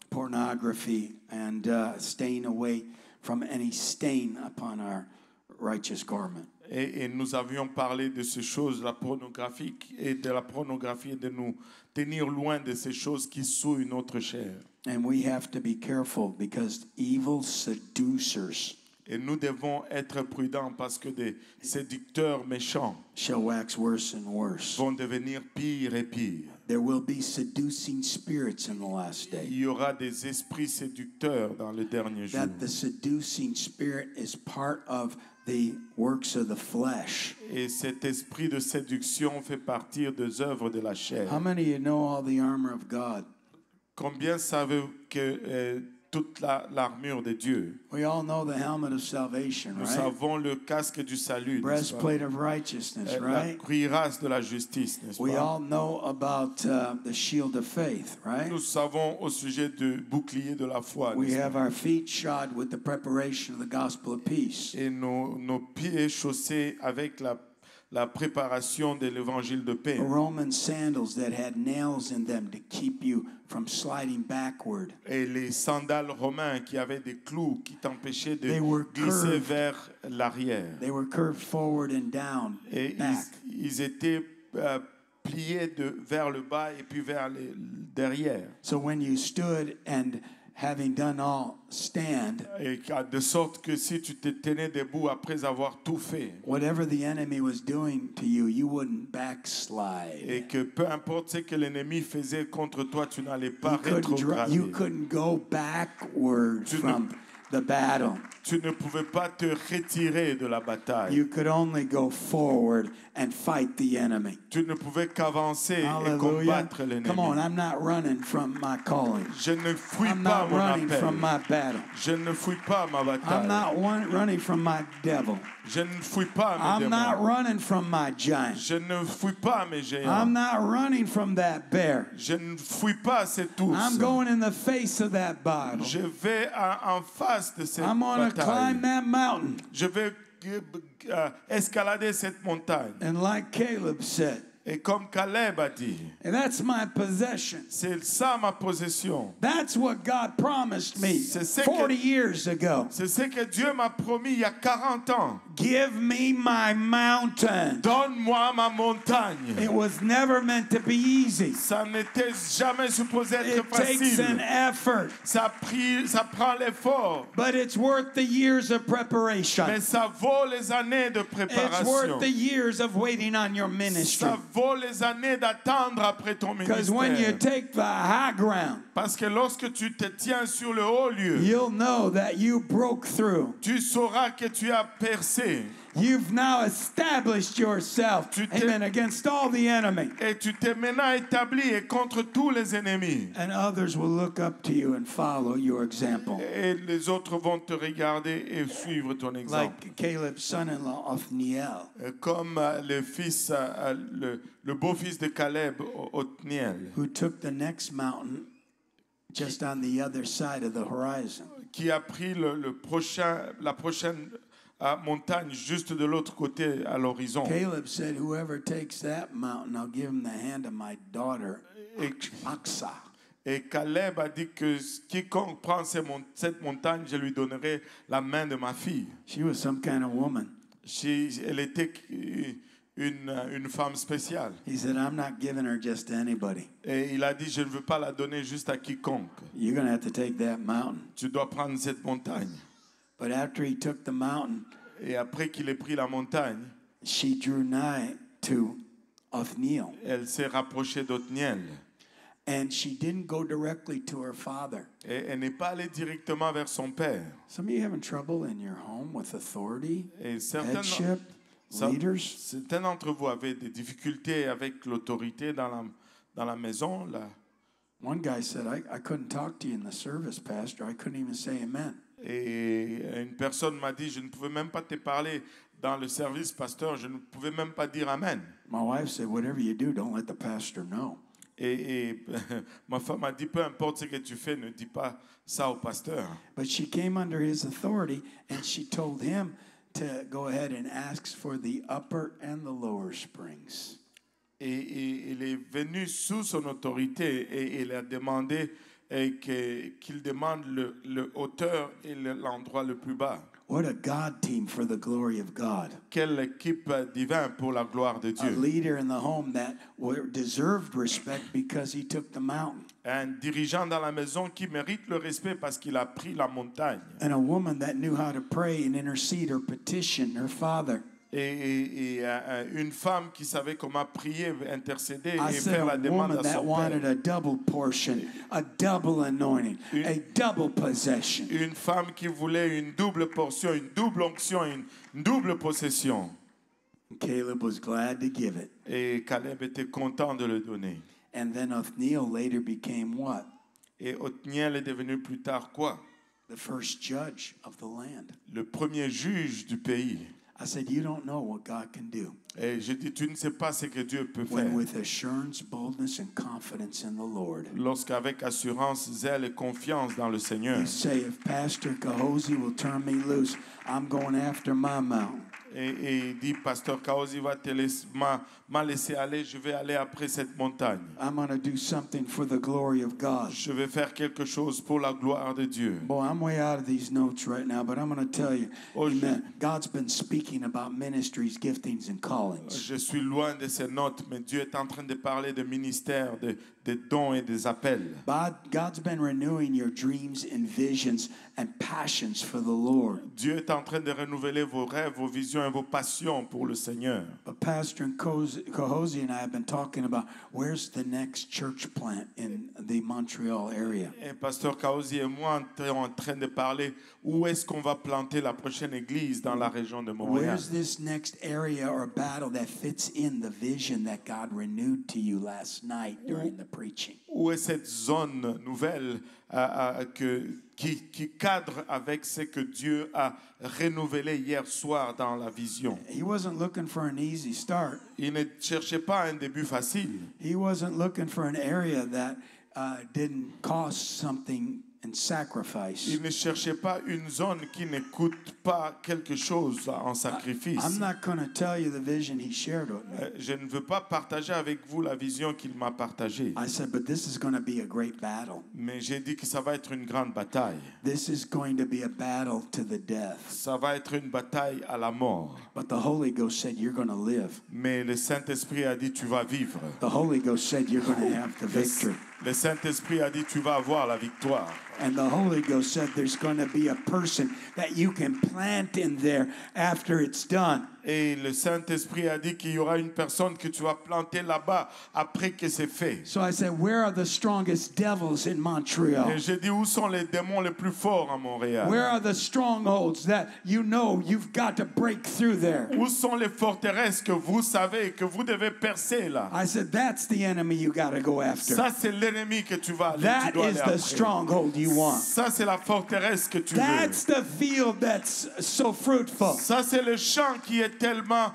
pornography and staying away from any stain upon our righteous garment. Et nous avions parlé de ces choses, la pornographie et de la pornographie, et de nous tenir loin de ces choses qui souillent notre chair. And we have to be careful because evil seducers Et nous devons être prudents parce que des séducteurs méchants shall wax worse and worse. vont devenir pire et pire. There will be seducing spirits in the last day. Il y aura des esprits séducteurs dans les derniers jours. That the seducing spirit is part of the works of the flesh. Et cet esprit de séduction fait partie des œuvres de la chair. How many of you know all the armor of God? Combien savez-vous que toute l'armure de Dieu? We all know the helmet of salvation, Nous right? savons le casque du salut, n'est-ce pas? Breastplate of righteousness, La right? cuirasse de la justice, n'est-ce We pas? all know about the shield of faith, right? Nous savons au sujet du bouclier de la foi, We n'est-ce have pas? our feet shod with the preparation of the gospel of peace. Et nos pieds chaussés avec la préparation de l'évangile de paix. Roman sandals that had nails in them to keep you from sliding backward. Et les sandales romains qui avaient des clous qui t'empêchaient de They were glisser curved. vers l'arrière. They were curved forward and down, Et back. ils étaient pliés vers le bas et puis vers derrière. So when you stood and having done all, stand, Et de sorte que si tu te tenais debout après avoir tout fait, whatever the enemy was doing to you, you wouldn't et backslide. que peu importe ce que l'ennemi faisait contre toi, tu n'allais pas You rétrograder. couldn't go backward Tu ne- from the battle. Tu ne pouvais pas te retirer de la bataille. You could only go forward and fight the enemy. Tu ne pouvais qu'avancer et Hallelujah. combattre Come on, l'ennemi. I'm not running from my calling. Je ne fuis I'm pas not mon running appel. from my battle. Je ne fuis pas ma I'm bataille. not running from my devil. Je ne fuis pas mes I'm not démons. running from my giant. Je ne fuis pas mes I'm géants. not running from that bear. Je ne fuis pas cet ours. I'm going in the face of that battle. Je vais en face de cette I'm going to climb bataille. that mountain. Je vais escalader cette montagne. And like Caleb said, Et comme Caleb a dit, and that's my possession. c'est ça ma possession. That's what God promised me C'est ce 40 years ago. C'est ce que Dieu m'a promis il y a 40 ans. Give me my mountain. Donne-moi ma montagne. It was never meant to be easy. Ça n'était jamais supposé être It takes an facile. effort, Ça prend l'effort. but it's worth the years of preparation. Mais ça vaut les années de It's préparation. worth the years of waiting on your ministry. Ça vaut les années d'attendre après ton Because when you ministère. take the high ground, Parce que lorsque tu te tiens sur le haut lieu, you'll know that you broke through. tu sauras que tu as percé. You've now established yourself, Tu t'es- amen, against all the enemy. Et tu t'es maintenant établi et contre tous les ennemis. And others will look up to you and follow your example. Et les autres vont te regarder et suivre ton exemple. Like Caleb's son-in-law, Othniel. Comme le fils, le beau-fils de Caleb, Othniel, Who took the next mountain just on the other side of the horizon. qui a pris la prochaine montagne juste de l'autre côté à l'horizon. Caleb said, whoever takes that mountain, I'll give him the hand of my daughter, Et, Aksa. et Caleb a dit que quiconque prend cette montagne, je lui donnerai la main de ma fille. She was some kind of woman. Elle était une femme spéciale. He said, I'm not giving her just to anybody. Et il a dit, je ne veux pas la donner juste à quiconque. You're going to have to take that mountain. Tu dois prendre cette montagne. But after he took the mountain, Et après qu'il ait pris la montagne, she drew nigh to Othniel. elle s'est rapprochée d'Othniel. And she didn't go directly to her father. Et elle n'est pas allée directement vers son père. Some of you having trouble in your home with authority, Et headship, leaders. certains d'entre vous avaient des difficultés avec l'autorité dans la maison. One guy said, I couldn't talk to you in the service, Pastor. I couldn't even say amen. Et une personne m'a dit, je ne pouvais même pas te parler dans le service, pasteur. Je ne pouvais même pas dire Amen. My wife said, whatever you do, don't let the pastor know. Et ma femme a dit, peu importe ce que tu fais, ne dis pas ça au pasteur. But she came under his authority, and she told him to go ahead and ask for the upper and the lower springs. Et il est venu sous son autorité et il a demandé qu'il demande le hauteur et l'endroit le plus bas. What a God team for the glory of God. Quelle équipe divine pour la gloire de A Dieu. leader in the home that deserved respect because he took the mountain. Un dirigeant dans la maison qui mérite le respect parce qu'il a pris la montagne. And a woman that knew how to pray and intercede or petition her father. Et une femme qui savait comment prier, intercéder I et said faire la a demande woman à that son wanted père. a double portion, a double anointing, a double possession. Une femme qui voulait une double portion, une double onction, une double possession. Caleb was glad to give it. Et Caleb était content de le donner. And then Othniel later became what? Et Othniel est devenu plus tard quoi? The first judge of the land. Le premier juge du pays. I said, you don't know what God can do. Et je dis, tu ne sais pas ce que Dieu peut faire. When with assurance, boldness, and confidence in the Lord. Lorsqu'avec assurance, zèle et confiance dans le Seigneur. You say, if Pastor Kahosi will turn me loose, I'm going after my mountain. Et il dit, Pasteur Kaosi m'a laissé aller, je vais aller après cette montagne. I'm going to do something for the glory of God. Je vais faire quelque chose pour la gloire de Dieu. Boy, I'm way out of these notes right now, but I'm going to tell you, Oh, amen, God's been speaking about ministries, giftings, and callings. Je suis loin de ces notes, mais Dieu est en train de parler de ministères, des dons et des appels. God's been renewing your dreams and visions and passions for the Lord. Dieu est en train de renouveler vos rêves, vos visions besoins, vos passions pour le Seigneur. But Pastor Kahosi and I have been talking about where's the next church plant in the Montreal area. Et Pasteur Kaosi et moi, on est en train de parler où est-ce qu'on va planter la prochaine église dans la région de Montréal. Where's this next area or battle that fits in the vision that God renewed to you last night during the preaching? Où est cette zone nouvelle qui cadre avec ce que Dieu a renouvelé hier soir dans la vision? He wasn't looking for an easy start. Il ne cherchait pas un début facile. He wasn't looking for an area that didn't cost something and sacrifice. Il ne cherchait pas une zone qui ne coûte pas quelque chose en sacrifice. I'm not going to tell you the vision he shared with me. Je ne veux pas partager avec vous la vision qu'il m'a partagée. I said, but this is going to be a great battle. Mais j'ai dit que ça va être une grande bataille. This is going to be a battle to the death. Ça va être une bataille à la mort. But the Holy Ghost said, you're going to live. Mais le Saint-Esprit a dit, tu vas vivre. The Holy Ghost said, you're going to have the victory. Le Saint-Esprit a dit, tu vas avoir la victoire. And the Holy Ghost said, there's going to be a person that you can plant in there after it's done. Et le Saint-Esprit a dit qu'il y aura une personne que tu vas planter là-bas après que c'est fait. So I said, where are the strongest devils in Montreal? Et j'ai dit, où sont les démons les plus forts à Montréal? Where are the strongholds that you know you've got to break through there? Où sont les forteresses que vous savez que vous devez percer là? I said, that's the enemy you got to go after. Ça, c'est l'ennemi que tu vas aller, tu That dois is aller the après. stronghold you want. Ça, c'est la forteresse que tu veux. That's the field that's so fruitful. Ça, c'est le champ qui est tellement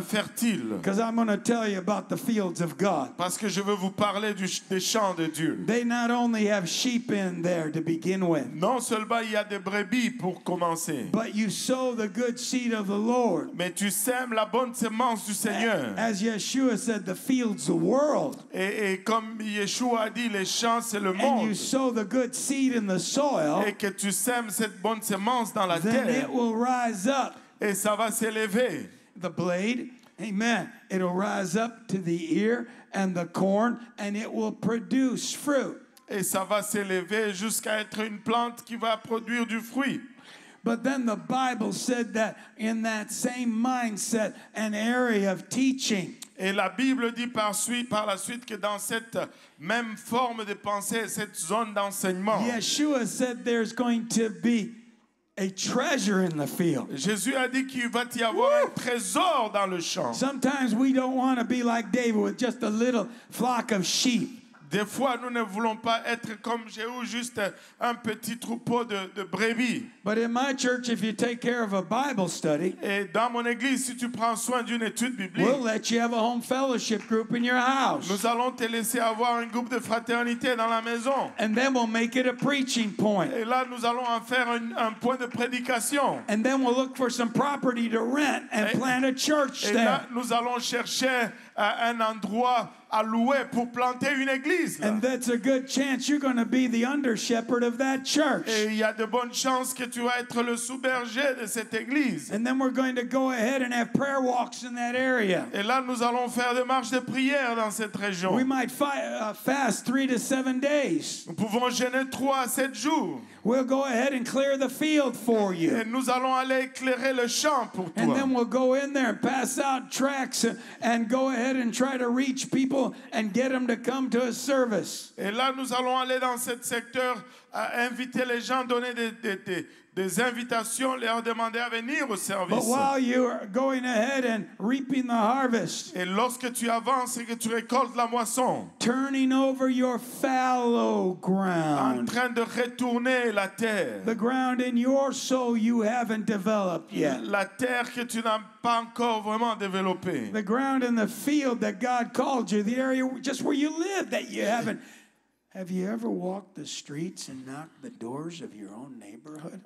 fertile. Because I'm going to tell you about the fields of God. Parce que je veux vous parler des champs de Dieu. They not only have sheep in there to begin with, Non seulement il y a des brebis pour commencer, but you sow the good seed of the Lord. mais tu sèmes la bonne semence du Seigneur. As Yeshua said, the field's the world. Et comme Yeshua a dit, les champs, c'est le And monde. you sow the good seed in the soil, Et que tu sèmes cette bonne semence dans la then terre. it will rise up. Et ça va s'élever. The blade, amen. It'll rise up to the ear and the corn, and it will produce fruit. Et ça va s'élever jusqu'à être une plante qui va produire du fruit. But then the Bible said that in that same mindset, an area of teaching. Et la Bible dit par la suite que dans cette même forme de pensée, cette zone d'enseignement, Yeshua said there's going to be a treasure in the field. Jésus a dit qu'il va y avoir un trésor dans le champ. Sometimes we don't want to be like David with just a little flock of sheep. Des fois, nous ne voulons pas être comme Jéhu, juste un petit troupeau de brebis. But in my church, if you take care of a Bible study, Et dans mon église, si tu prends soin d'une étude biblique, we'll let you have a home fellowship group in your house. nous allons te laisser avoir un groupe de fraternité dans la maison. And then we'll make it a preaching point. Et là, nous allons en faire un point de prédication. And then we'll look for some property to rent and plant a church Et là, there. nous allons chercher un endroit à louer pour planter une église. Là. And that's a good chance you're going to be the under shepherd of that church. Et il y a de bonnes chances que tu vas être le sous-berger de cette église. And then we're going to go ahead and have prayer walks in that area. Et là, nous allons faire des marches de prière dans cette région. We might fast 3 to 7 days. Nous pouvons jeûner 3 à 7 jours. We'll go ahead and clear the field for Et you. nous allons aller éclairer le champ pour And toi. then we'll go in there and pass out tracts and go ahead and try to reach people and get them to come to a service. Et là, nous allons aller dans ce secteur, inviter les gens, donner des invitations, leur demander à venir au But service. while you're going ahead and reaping the harvest, Et lorsque tu avances et que tu récoltes la moisson, turning over your fallow en ground, train de retourner la terre, the ground in your soul you haven't developed yet, la terre que tu n'as pas encore vraiment développée, the ground in the field that God called you, the area just where you live that you haven't. Have you ever walked the streets and knocked the doors of your own neighborhood?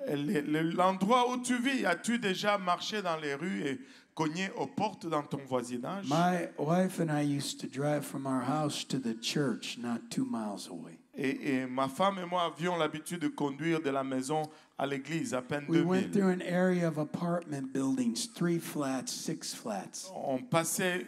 l'endroit où tu vis, as-tu déjà marché dans les rues et cogné aux portes dans ton voisinage? My wife and I used to drive from our house to the church not 2 miles away. Et ma femme et moi avions l'habitude de conduire de la maison à l'église, à peine We 2000. went through an area of apartment buildings, 3 flats, 6 flats. On passait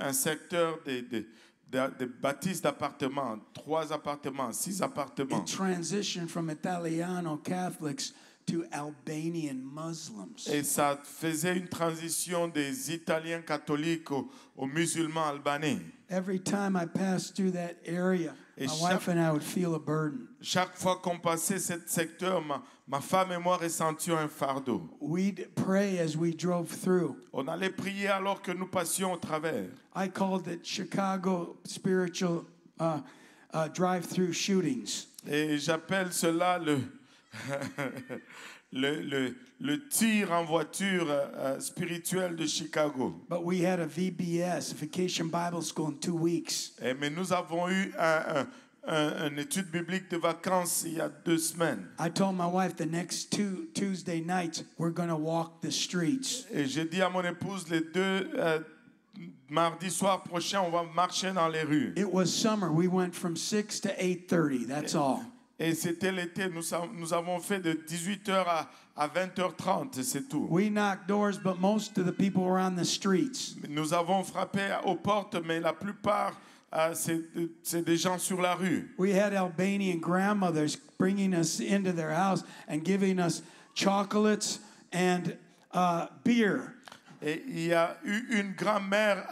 un secteur de bâtisses d'appartements, 3 appartements, 6 appartements. It transitioned from Italiano Catholics to Albanian Muslims. Et ça faisait une transition des Italiens catholiques aux musulmans albanais. Every time I passed through that area, Et my wife and I would feel a burden. Chaque fois qu'on passait ce secteur, ma femme et moi ressentions un fardeau. We'd pray as we drove through. On allait prier alors que nous passions au travers. I called it Chicago spiritual drive-through shootings. Et j'appelle cela le tir en voiture spirituel de Chicago. But we had a VBS, Vacation Bible School, in 2 weeks. Mais nous avons eu une étude biblique de vacances il y a 2 semaines. I told my wife the next 2 Tuesday nights we're going to walk the streets. Et j'ai dit à mon épouse, les 2 mardi soir prochain, on va marcher dans les rues. It was summer. We went from 6 to 8:30. That's all. Et c'était l'été, nous avons fait de 18h à 20h30, c'est tout. We knocked doors, but most of the people were on the streets. Nous avons frappé aux portes, mais la plupart, c'est des gens sur la rue. We had Albanian grandmothers bringing us into their house and giving us chocolates and beer. Et il y a eu une grand-mère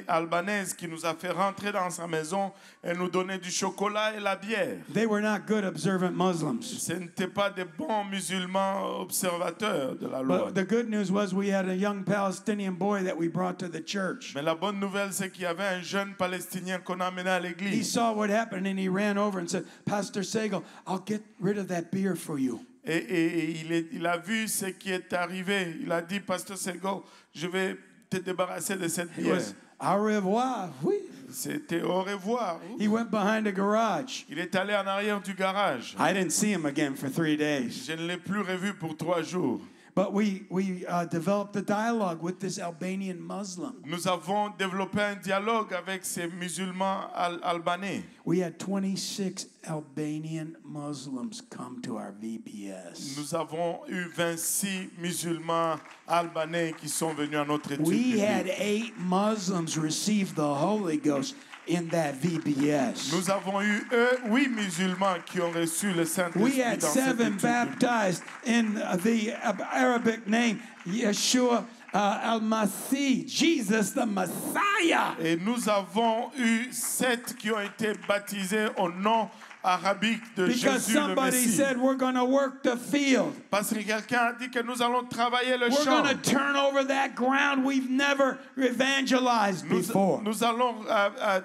albanaise qui nous a fait rentrer dans sa maison et nous donner du chocolat et la bière. They were not good observant Muslims. Ce n'étaient pas des bons musulmans observateurs de la loi. But the good news was we had a young Palestinian boy that we brought to the church. Mais la bonne nouvelle, c'est qu'il y avait un jeune Palestinien qu'on a amené à He l'église. saw what happened and he ran over and said, Pastor Segal, I'll get rid of that beer for you. Et il a vu ce qui est arrivé. Il a dit, Pasteur Sego, je vais te débarrasser de cette It bière. was, au revoir. Oui. C'était au revoir. He went behind a garage. Il est allé en arrière du garage. I didn't see him again for 3 days. Je ne l'ai plus revu pour 3 jours. But we developed a dialogue with this Albanian Muslim. Nous avons développé un dialogue avec ces musulmans albanais. We had 26 Albanian Muslims come to our VBS. Nous avons eu 26 musulmans albanais qui sont venus à notre étude We had biblique. 8 Muslims receive the Holy Ghost in that VBS. Nous avons eu 8 musulmans qui ont reçu le Saint-Esprit We had dans cette 7 étude biblique. baptized in the Arabic name, Yeshua al-Masih, Jesus the Messiah. Et nous avons eu 7 qui ont été baptisés au nom arabique de Because Jésus le somebody Messie. said we're going to work the field. Parce que quelqu'un a dit que nous allons travailler le We're champ. going to turn over that ground we've never evangelized before. Nous allons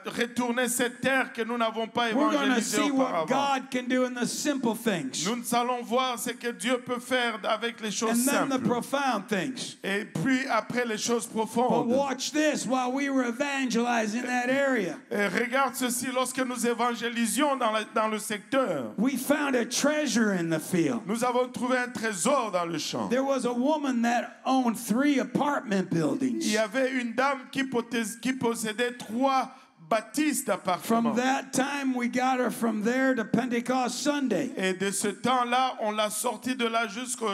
retourner cette terre que nous n'avons pas We're going to évangélisée see what auparavant. God can do in the simple things. Nous allons voir ce que Dieu peut faire avec les choses And then the simples. profound things. Et puis après les choses But profondes. watch this, while we were evangelizing that area, Et regarde ceci, lorsque nous évangélisions dans le secteur, we found a treasure in the field. nous avons trouvé un trésor dans le champ. There was a woman that owned 3 apartment Il buildings. y avait une dame qui possédait 3 bâtisses From d'appartements. that time, we got her from there to Pentecost Sunday. Et de ce temps-là, on l'a sortie de là jusqu'au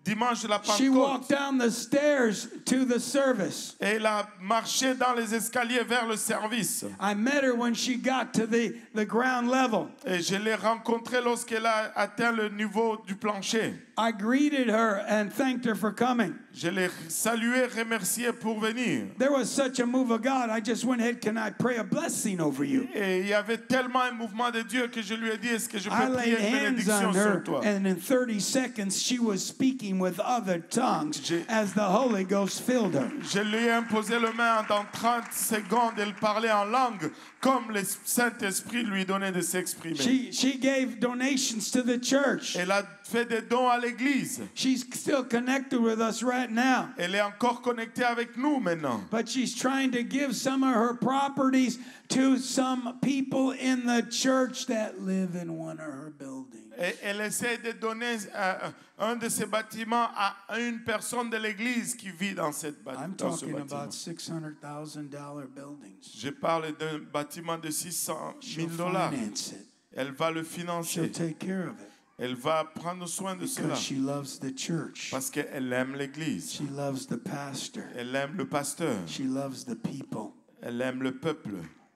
dimanche de la She Pentecôte. walked down the stairs to the service. Et elle a marché dans les escaliers vers le service. I met her when she got to the ground level. Et je l'ai rencontrée lorsqu'elle a atteint le niveau du plancher. I greeted her and thanked her for coming. Je l'ai salué, remercié pour venir. There was such a move of God, I just went ahead, can I pray a blessing over you? Et il y avait tellement un mouvement de Dieu que je lui ai dit, est-ce que je I peux prier laid une hands bénédiction on sur her, toi? and in 30 seconds, she was speaking with other tongues J'ai- as the Holy Ghost filled her. Je lui ai imposé le main. Dans 30 secondes, elle parlait en langue comme le Saint-Esprit lui donnait de s'exprimer. She gave donations to the church. Elle a fait des dons à l'église. She's still connected with us right now. Elle est encore connectée avec nous maintenant. But she's trying to give some of her properties to some people in the church that live in one of her buildings. Et elle essaie de donner un de ces bâtiments à une personne de l'église qui vit dans, I'm dans ce talking bâtiment. about $600,000 buildings. Je parle d'un bâtiment de 600 She'll 000 dollars. finance it. Elle va le She'll financer. take care of it Elle va prendre soin de cela because she loves the church. parce qu'elle aime l'église. She loves the pastor. Elle aime le pasteur. She loves the people. Elle aime le peuple.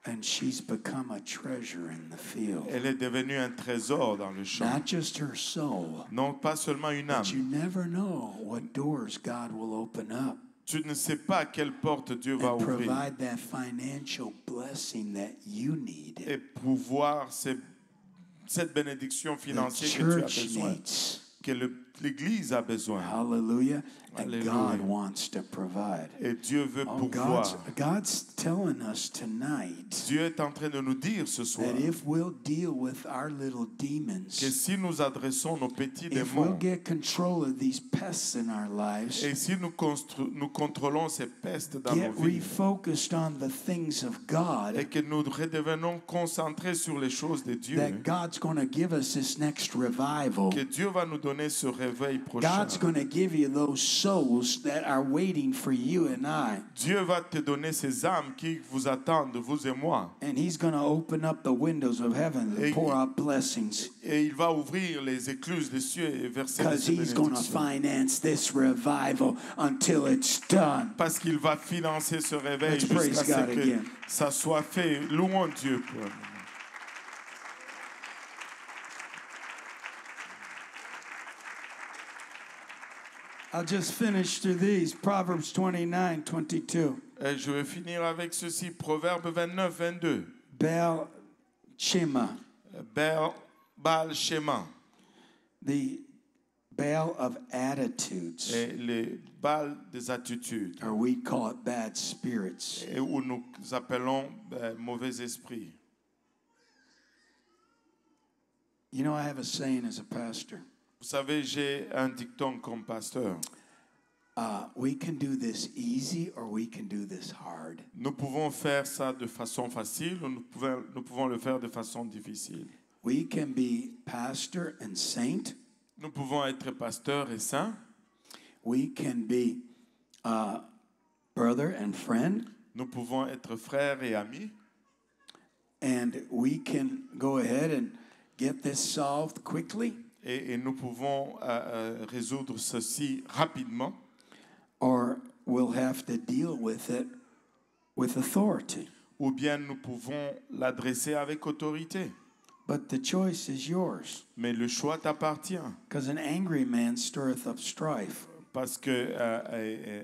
And she's become a treasure in the field. Elle est devenue un trésor dans le champ. Not just her soul, Non pas seulement une âme. but you never know what doors God will open up Tu ne sais pas quelle porte Dieu va and ouvrir provide that financial blessing that you need. et pouvoir cette bénédiction The financière que tu as church besoin, needs. que l'Église a besoin. Hallelujah. And Hallelujah. God wants to provide. Et Dieu veut Oh, pouvoir. God's telling us tonight Dieu est en train de nous dire ce soir that if we'll deal with our little que demons, si nous adressons nos petits if we'll démons get control of these pests in our lives, et si nous contrôlons ces pestes dans nos get vies refocused on the things of God, et que nous redevenons concentrés sur les choses de Dieu, that God's going to give us this next revival. que Dieu va nous donner ce réveil prochain. God's going to give you those souls that are waiting for you and I. Dieu va te donner ces âmes qui vous attendent, vous et moi. And He's going to open up the windows of heaven and pour out blessings. Et il va ouvrir les écluses des cieux et verser Because des He's going to bénédictions. finance this revival until it's done. Parce qu'il va financer ce réveil Let's praise jusqu'à ce God que again. ça soit fait. Louons Dieu pour un moment. I'll just finish through these. Proverbs 29:22. Et je vais finir avec ceci. Proverbe 29, 22. Baal Shema, Baal Shema. the Baal of attitudes, Et les Baal des attitudes. or we call it bad spirits. Et où nous appelons mauvais esprits. You know, I have a saying as a pastor. Vous savez, j'ai un dicton comme pasteur. We can do this easy or we can do this hard. Nous pouvons faire ça de façon facile ou nous pouvons le faire de façon difficile. We can be pastor and saint. Nous pouvons être pasteur et saint. We can be brother and friend. Nous pouvons être frères et amis. And we can go ahead and get this solved quickly. Et nous pouvons résoudre ceci rapidement. Or we'll have to deal with it with authority. Ou bien nous pouvons l'adresser avec autorité. But the choice is yours. Mais le choix t'appartient. Because an angry man stirreth up strife. Parce que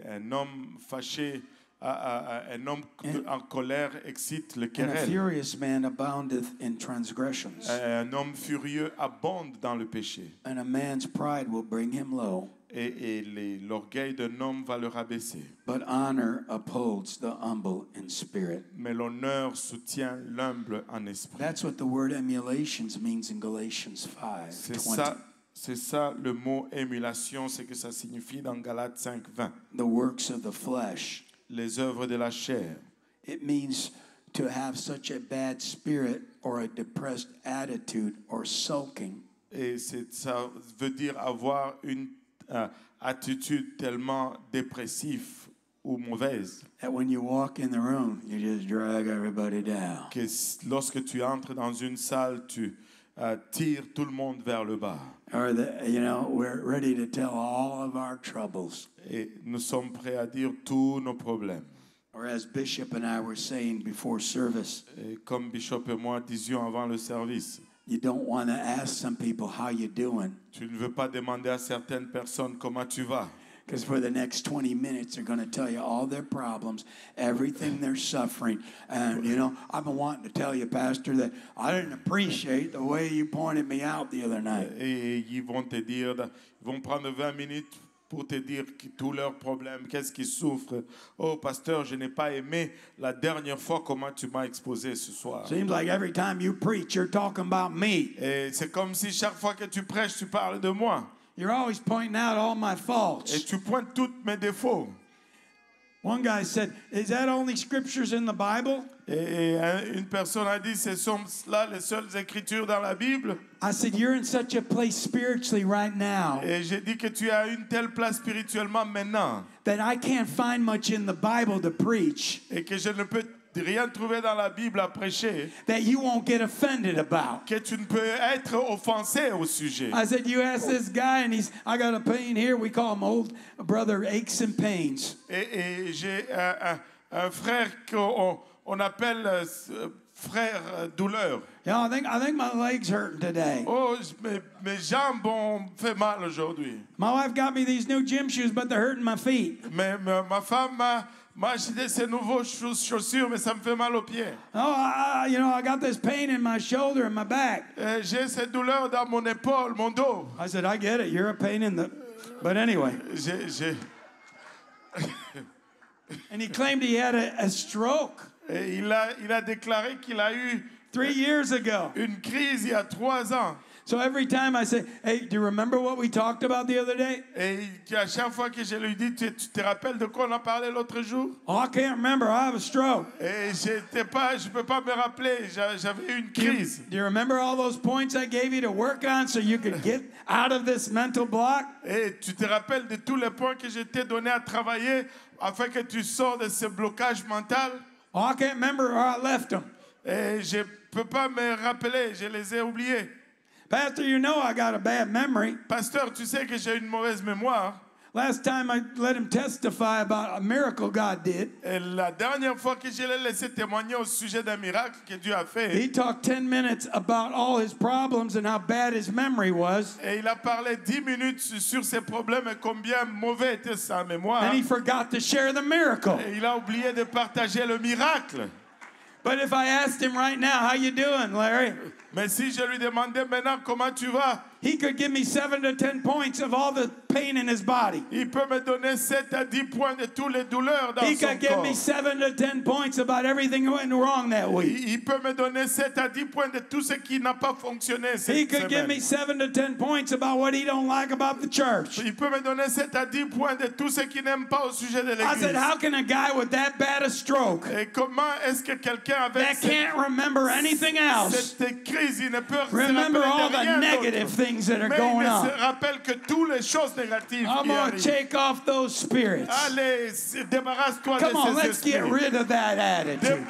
un homme fâché, un homme en colère excite le And a querelle. furious man aboundeth in transgressions. Un homme furieux abonde dans le péché. And a man's pride will bring him low. Et l'orgueil d'un homme va le rabaisser. But honor upholds the humble in spirit. Mais l'honneur soutient l'humble en esprit. That's what the word emulations means in Galatians 5:20. C'est ça le mot émulation, c'est que ça signifie dans Galates 5:20. The works of the flesh. Les œuvres de la chair. It means to have such a bad spirit or a depressed attitude or sulking Et ça veut dire avoir une attitude tellement dépressive ou mauvaise that when you walk in the room, you just drag everybody down. que lorsque tu entres dans une salle, tu tires tout le monde vers le bas. Or we're ready to tell all of our troubles. Et nous sommes prêts à dire tous nos problèmes. Or as Bishop and I were saying before service, Et comme Bishop et moi disions avant le service, you don't want to ask some people how you doing, tu ne veux pas demander à certaines personnes comment tu vas. because for the next 20 minutes they're going to tell you all their problems, everything they're suffering. And I've been wanting to tell you, Pastor, that I didn't appreciate the way you pointed me out the other night. Et ils vont te dire, ils vont prendre 20 minutes pour te dire tous leurs problèmes, qu'est-ce qu'ils souffrent. Oh, pasteur, je n'ai pas aimé la dernière fois comment tu m'as exposé ce soir. Seems like every time you preach, you're talking about me. Et c'est comme si chaque fois que tu prêches, tu parles de moi. You're always pointing out all my Et faults. tu pointes tous mes défauts. One guy said, "Is that only scriptures in the Bible?" Et une personne a dit, ce sont là les seules écritures dans la Bible. I said, "You're in such a place spiritually right now Et j'ai dit que tu as une telle place spirituellement maintenant. that I can't find much in the Bible to preach Et que je ne peux rien trouver dans la Bible à prêcher. that you won't get offended about." Que tu ne peux être offensé au sujet. I said, "You ask this guy, and I got a pain here. We call him old brother aches and pains." Et j'ai un frère on appelle frère douleur. Yeah, I think my legs hurting today. Oh, mes jambes ont fait mal aujourd'hui. My wife got me these new gym shoes, but they're hurting my feet. Mais ma femme m'a acheté ces nouveaux chaussures, mais ça me fait mal aux pieds. Oh, I got this pain in my shoulder and my back. J'ai cette douleur dans mon épaule, mon dos. I said, I get it. You're a pain in the... But anyway. And he claimed he had a stroke. Et il a déclaré qu'il a eu 3 years ago. une crise il y a 3 ans. So every time I say, hey, do you remember what we talked about the other day? Et à chaque fois que je lui dis, tu te rappelles de quoi on a parlé l'autre jour? Oh, I can't remember. I have a stroke. Et je peux pas me rappeler, j'avais une crise. Do you remember all those points I gave you to work on so you could get out of this mental block? Et tu te rappelles de tous les points que je t'ai donné à travailler afin que tu sors de ce blocage mental? Oh, I can't remember or I left them. Et je peux pas me rappeler, je les ai oubliés. Pastor, you know I got a bad memory. Pasteur, tu sais que j'ai une mauvaise mémoire. Last time I let him testify about a miracle God did, Et la dernière fois que je l'ai laissé témoigner au sujet d'un miracle que Dieu a fait, he talked 10 minutes about all his problems and how bad his memory was. et il a parlé 10 minutes sur ses problèmes et combien mauvais était sa mémoire. And he forgot to share the miracle. Et il a oublié de partager le miracle. But if I asked him right now, how you doing, Larry? Mais si je lui demandais maintenant comment tu vas, He could give me 7 to 10 points of all the pain in his body. il peut me donner 7 à 10 points de toutes les douleurs dans He son could give corps. me 7 to 10 points about everything that went wrong that week. Il peut me donner 7 à 10 points de tout ce qui n'a pas fonctionné cette He could give semaine. me 7 to 10 points about what he don't like about the church. Il peut me donner 7 à 10 points de tout ce qu'il n'aime pas au sujet de I l'église. said, how can a guy with that bad a stroke Et comment est-ce que quelqu'un avec that can't remember anything else cette crise, il ne peut se remember rappeler all de the rien negative d'autre? things that are Mais il going ne on? se rappelle que toutes les choses négatives I'm qui going to arrivent. take off those spirits. Allez, débarrasse-toi Come on, de ces let's get esprits. rid of that attitude.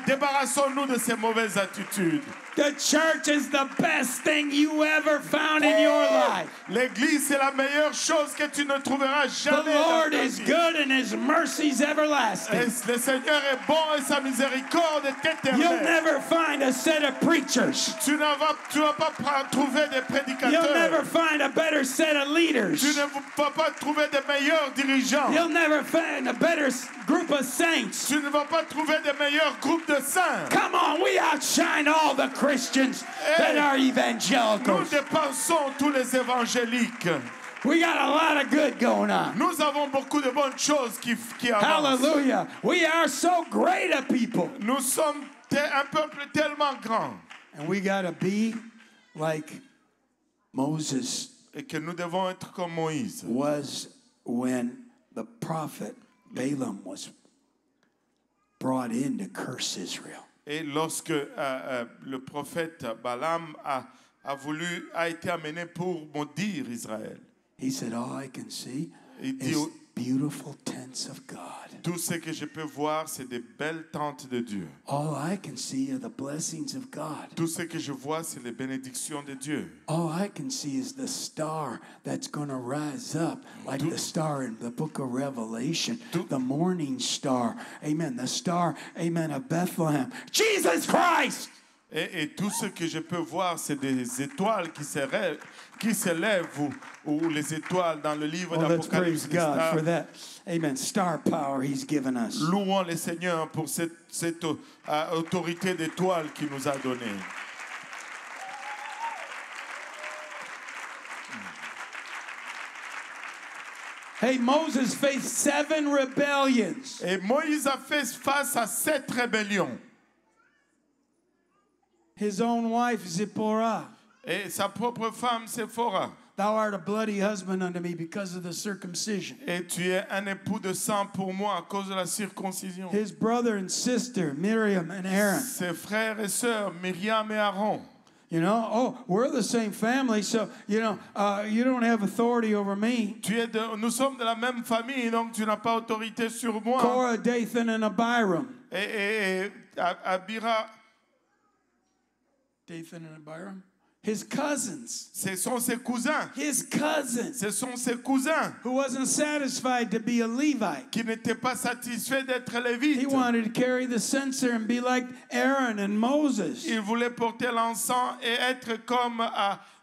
Débarrassons-nous de ces mauvaises attitudes. The church is the best thing you ever found in your life. L'église, c'est la meilleure chose que tu ne trouveras The jamais dans Lord ta is vie. good and His mercy's Et everlasting. le Seigneur est bon et sa miséricorde est You'll éternelle. never find a set of preachers. Tu ne vas pas trouver des You'll never prédicateurs. find a better set of leaders. Tu ne vas pas trouver de meilleurs dirigeants. You'll never find a better group of saints. Tu ne vas pas trouver de meilleurs groupes de saints. Come on, we outshine all the Christians that are Nous evangelicals. dépensons tous les évangéliques. We got a lot of good going on. Nous avons beaucoup de bonnes choses qui avancent. Hallelujah. We are so great a people. Nous sommes un peuple tellement grand And we got to be like Moses et que nous devons être comme Moïse. was when the prophet Balaam was brought in to curse Israel. Et lorsque le prophète Balaam a été amené pour maudire Israël, He said, all I can see il dit, is beautiful tents of God. tout ce que je peux voir, c'est des belles tentes de Dieu. All I can see are the blessings of God. Tout ce que je vois, c'est les bénédictions de Dieu. All I can see is the star that's going to rise up like the star in the book of Revelation, the morning star. Amen. The star, amen, of Bethlehem. Jesus Christ! Et tout ce que je peux voir, c'est des étoiles qui s'élèvent ou les étoiles dans le livre Oh, let's praise d'Apocalypse. God for that. Amen. Star power He's given us. Louons le Seigneur pour cette autorité d'étoiles qu'il nous a donnée. Hey, Moses faced 7 rebellions. Et Moïse a fait face à 7 rébellions. His own wife, Zipporah. Et sa propre femme, Séphora. Thou art a bloody husband unto me because of the circumcision. Et tu es un époux de sang pour moi à cause de la circoncision. His brother and sister, Miriam and Aaron. Ses frères et sœurs, Myriam et Aaron. You know, oh, we're the same family, so, you don't have authority over me. Nous sommes de la même famille, donc tu n'as pas autorité sur moi. Korah, Dathan, and Abiram. Et Abira, Dathan and Abiram. His cousins. Ce sont ses cousins. His cousins. Ce sont ses cousins Who wasn't satisfied to be a Levite. qui n'étaient pas satisfaits d'être He lévites. wanted to carry the censer and be like Aaron and Moses. Ils voulaient porter l'encens et être comme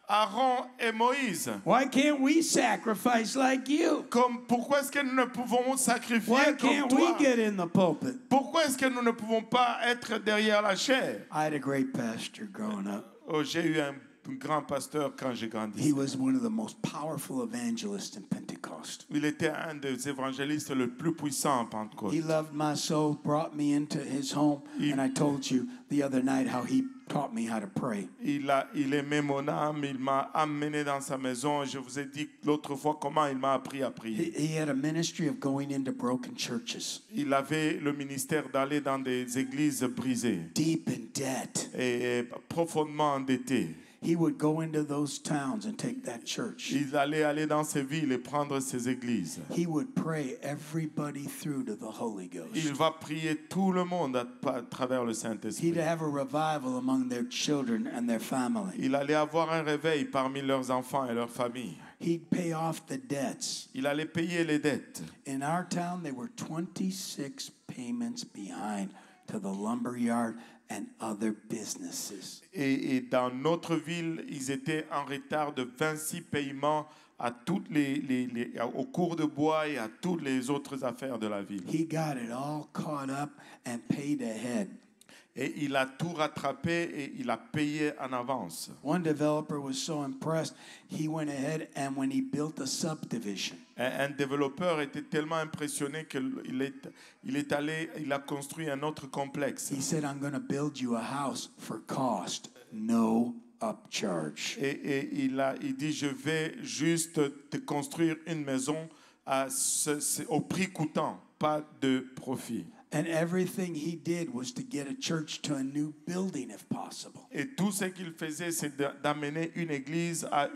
Aaron et Moïse. Why can't we sacrifice like you? Pourquoi est-ce que nous ne pouvons sacrifier Why comme can't toi? we get in the pulpit? Pourquoi est-ce que nous ne pouvons pas être derrière la chair? I had a great pastor growing up. Oh, j'ai eu un grand pasteur quand j'ai grandi. He was one of the most powerful evangelists in Pentecost. Il était un des évangélistes le plus puissants en Pentecôte. He loved my soul, brought me into his home, and I told you the other night how he taught me how to pray. Il aimait mon âme, il m'a amené dans sa maison. Je vous ai dit l'autre fois comment il m'a appris à prier. He had a ministry of going into broken churches, Il avait le ministère d'aller dans des églises brisées deep in debt. et profondément endettées. He would go into those towns and take that church. Il allait aller dans ces villes et prendre ces églises. He would pray everybody through to the Holy Ghost. Il va prier tout le monde à travers le Saint-Esprit. He'd have a revival among their children and their family. Il allait avoir un réveil parmi leurs enfants et leurs familles. He'd pay off the debts. Il allait payer les dettes. In our town, they were 26 payments behind to the lumber yard and other businesses. Et dans notre ville, ils étaient en retard de 26 paiements à toutes au cours de bois et à toutes les autres affaires de la ville. He got it all caught up and paid ahead. Et il a tout rattrapé et il a payé en avance. One developer was so impressed, he went ahead and when he built a subdivision, Un développeur était tellement impressionné il a construit un autre complexe. he said, I'm going to build you a house for cost, no upcharge. Et il dit, je vais juste te construire une maison au prix coûtant, pas de profit. And everything he did was to get a church to a new building if possible. Et tout ce qu'il faisait, c'est d'amener une église à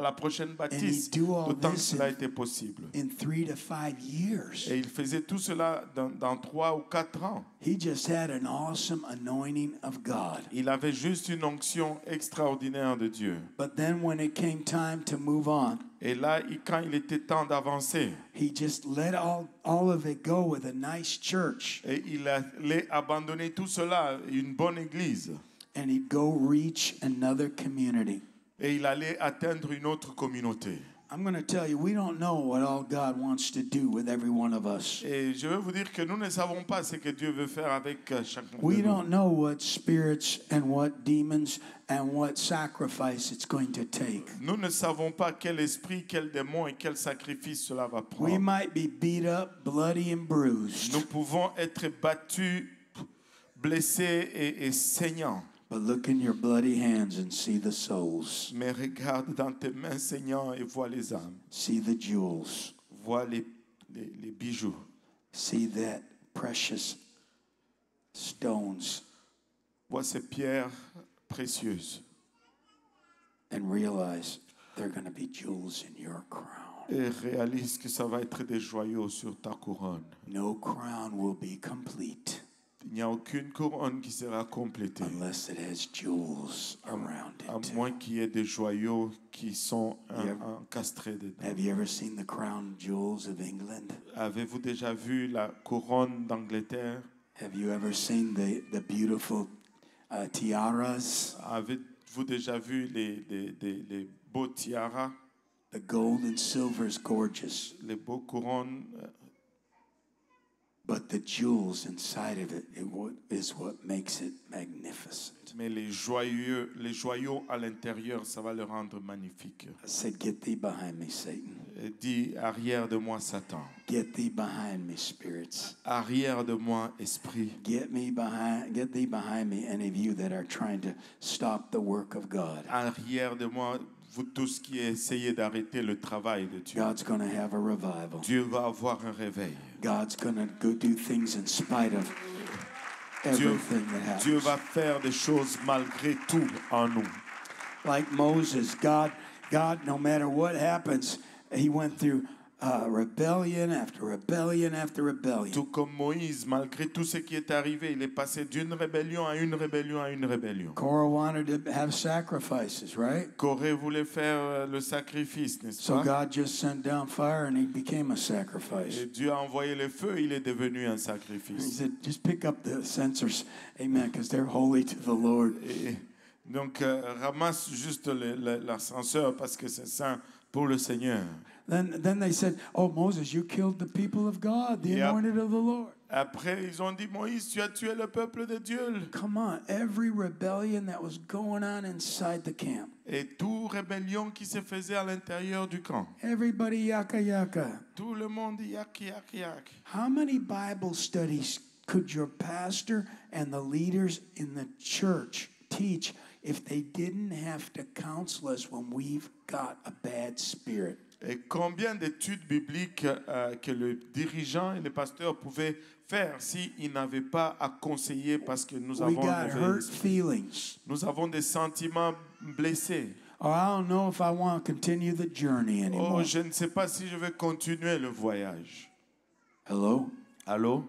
la prochaine bâtisse, And he'd do all autant que this cela était possible. In 3 to 5 years. Et il faisait tout cela dans 3 ou 4 ans. He just had an awesome anointing of God. Il avait juste une onction extraordinaire de Dieu. But then when it came time to move on, Et là, quand il était temps d'avancer, he just let all of it go with a nice church. et il allait abandonner tout cela, une bonne église. And he'd go reach another community. Et il allait atteindre une autre communauté. I'm going to tell you, we don't know what all God wants to do with every one of us. Et je veux vous dire que nous ne savons pas ce que Dieu veut faire avec chacun de We nous. don't know what spirits and what demons and what sacrifice it's going to take. Nous ne savons pas quel esprit, quel démon et quel sacrifice cela va We prendre. might be beat up, bloody, and bruised. Nous pouvons être battus, blessés et saignants. But look in your bloody hands and see the souls. Mais regarde dans tes mains saignantes et vois les âmes. See the jewels. Vois les bijoux. See that precious stones. Vois ces pierres précieuses. And realize they're going to be jewels in your crown. Et réalise que ça va être des joyaux sur ta couronne. No crown will be complete Il n'y a aucune couronne qui sera complétée, unless it has jewels around à it. moins qu'il y ait des joyaux qui sont Yeah. encastrés dedans. Have you ever seen the crown jewels of England? Avez-vous déjà vu la couronne d'Angleterre? Have you ever seen the beautiful tiaras? Avez-vous déjà vu les beaux tiaras, The gold and silver is gorgeous, les beaux couronnes? but the jewels inside of it is what makes it magnificent. Mais les joyaux à l'intérieur, ça va le rendre magnifique. I said, get thee behind me, Satan. Et dis, arrière de moi, Satan. Get thee behind me, spirits. Arrière de moi, esprit. Get thee behind me, any of you that are trying to stop the work of God. Arrière de moi, vous tous qui essayez d'arrêter le travail de Dieu. God's going to have a revival. Dieu va avoir un réveil. God's going to go do things in spite of everything that happens. Dieu va faire des choses malgré tout en nous. Like Moses, God, no matter what happens, he went through rebellion after rebellion after rebellion. Tout comme Moïse, malgré tout ce qui est arrivé, il est passé d'une rébellion à une rébellion à une rébellion. Korah wanted to have sacrifices, right? Corée voulait faire le sacrifice, n'est-ce So pas? God just sent down fire and he became a Et sacrifice. Dieu a envoyé le feu, il est devenu un He sacrifice. said, just pick up the censers, amen, because they're holy to the Lord. Et donc, ramasse juste l'ascenseur parce que c'est saint pour le Seigneur. Then they said, oh, Moses, you killed the people of God, the Yep. anointed of the Lord. Après, ils ont dit, Moïse, tu as tué le peuple de Dieu. Come on, every rebellion that was going on inside the camp. Et toute rébellion qui se faisait à l'intérieur du camp. Everybody yaka yaka. Tout le monde yak, yak, yak. How many Bible studies could your pastor and the leaders in the church teach if they didn't have to counsel us when we've got a bad spirit? Et combien d'études bibliques que le dirigeant et le pasteur pouvaient faire s'ils n'avaient pas à conseiller parce que nous We avons, got hurt feelings. nous avons des sentiments blessés. Or I don't know if I want to continue the journey anymore. Oh, je ne sais pas si je vais continuer le voyage. Hello? Allô?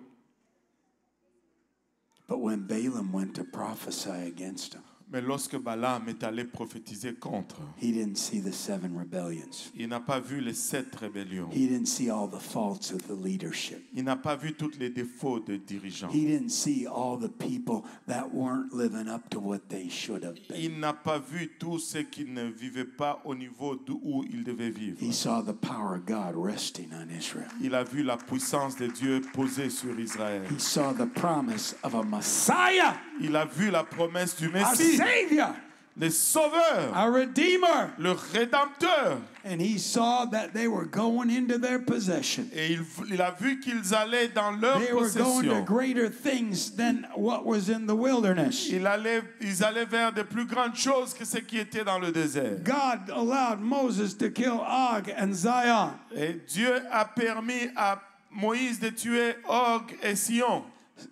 But when Balaam went to prophesy against him, Mais lorsque Balaam est allé prophétiser contre, he didn't see the 7 rebellions. il n'a pas vu les 7 rébellions. He didn't see all the faults of the leadership. Il n'a pas vu tous les défauts des dirigeants. He didn't see all the people that weren't living up to what they should have been. Il n'a pas vu tous ceux qui ne vivaient pas au niveau où ils devaient vivre. He saw the power of God resting on Israel. Il a vu la puissance de Dieu posée sur Israël. He saw the promise of a Messiah, Il a vu la promesse du a Messie, Savior, le Sauveur, a Redeemer. le Rédempteur. And he saw that they were going into their possession. Et il a vu qu'ils allaient dans leur They were going to possession. greater things than what was in the wilderness. Ils allaient vers de plus grandes choses que ce qui était dans le désert. God allowed Moses to kill Og and Zion. Et Dieu a permis à Moïse de tuer Og et Sion.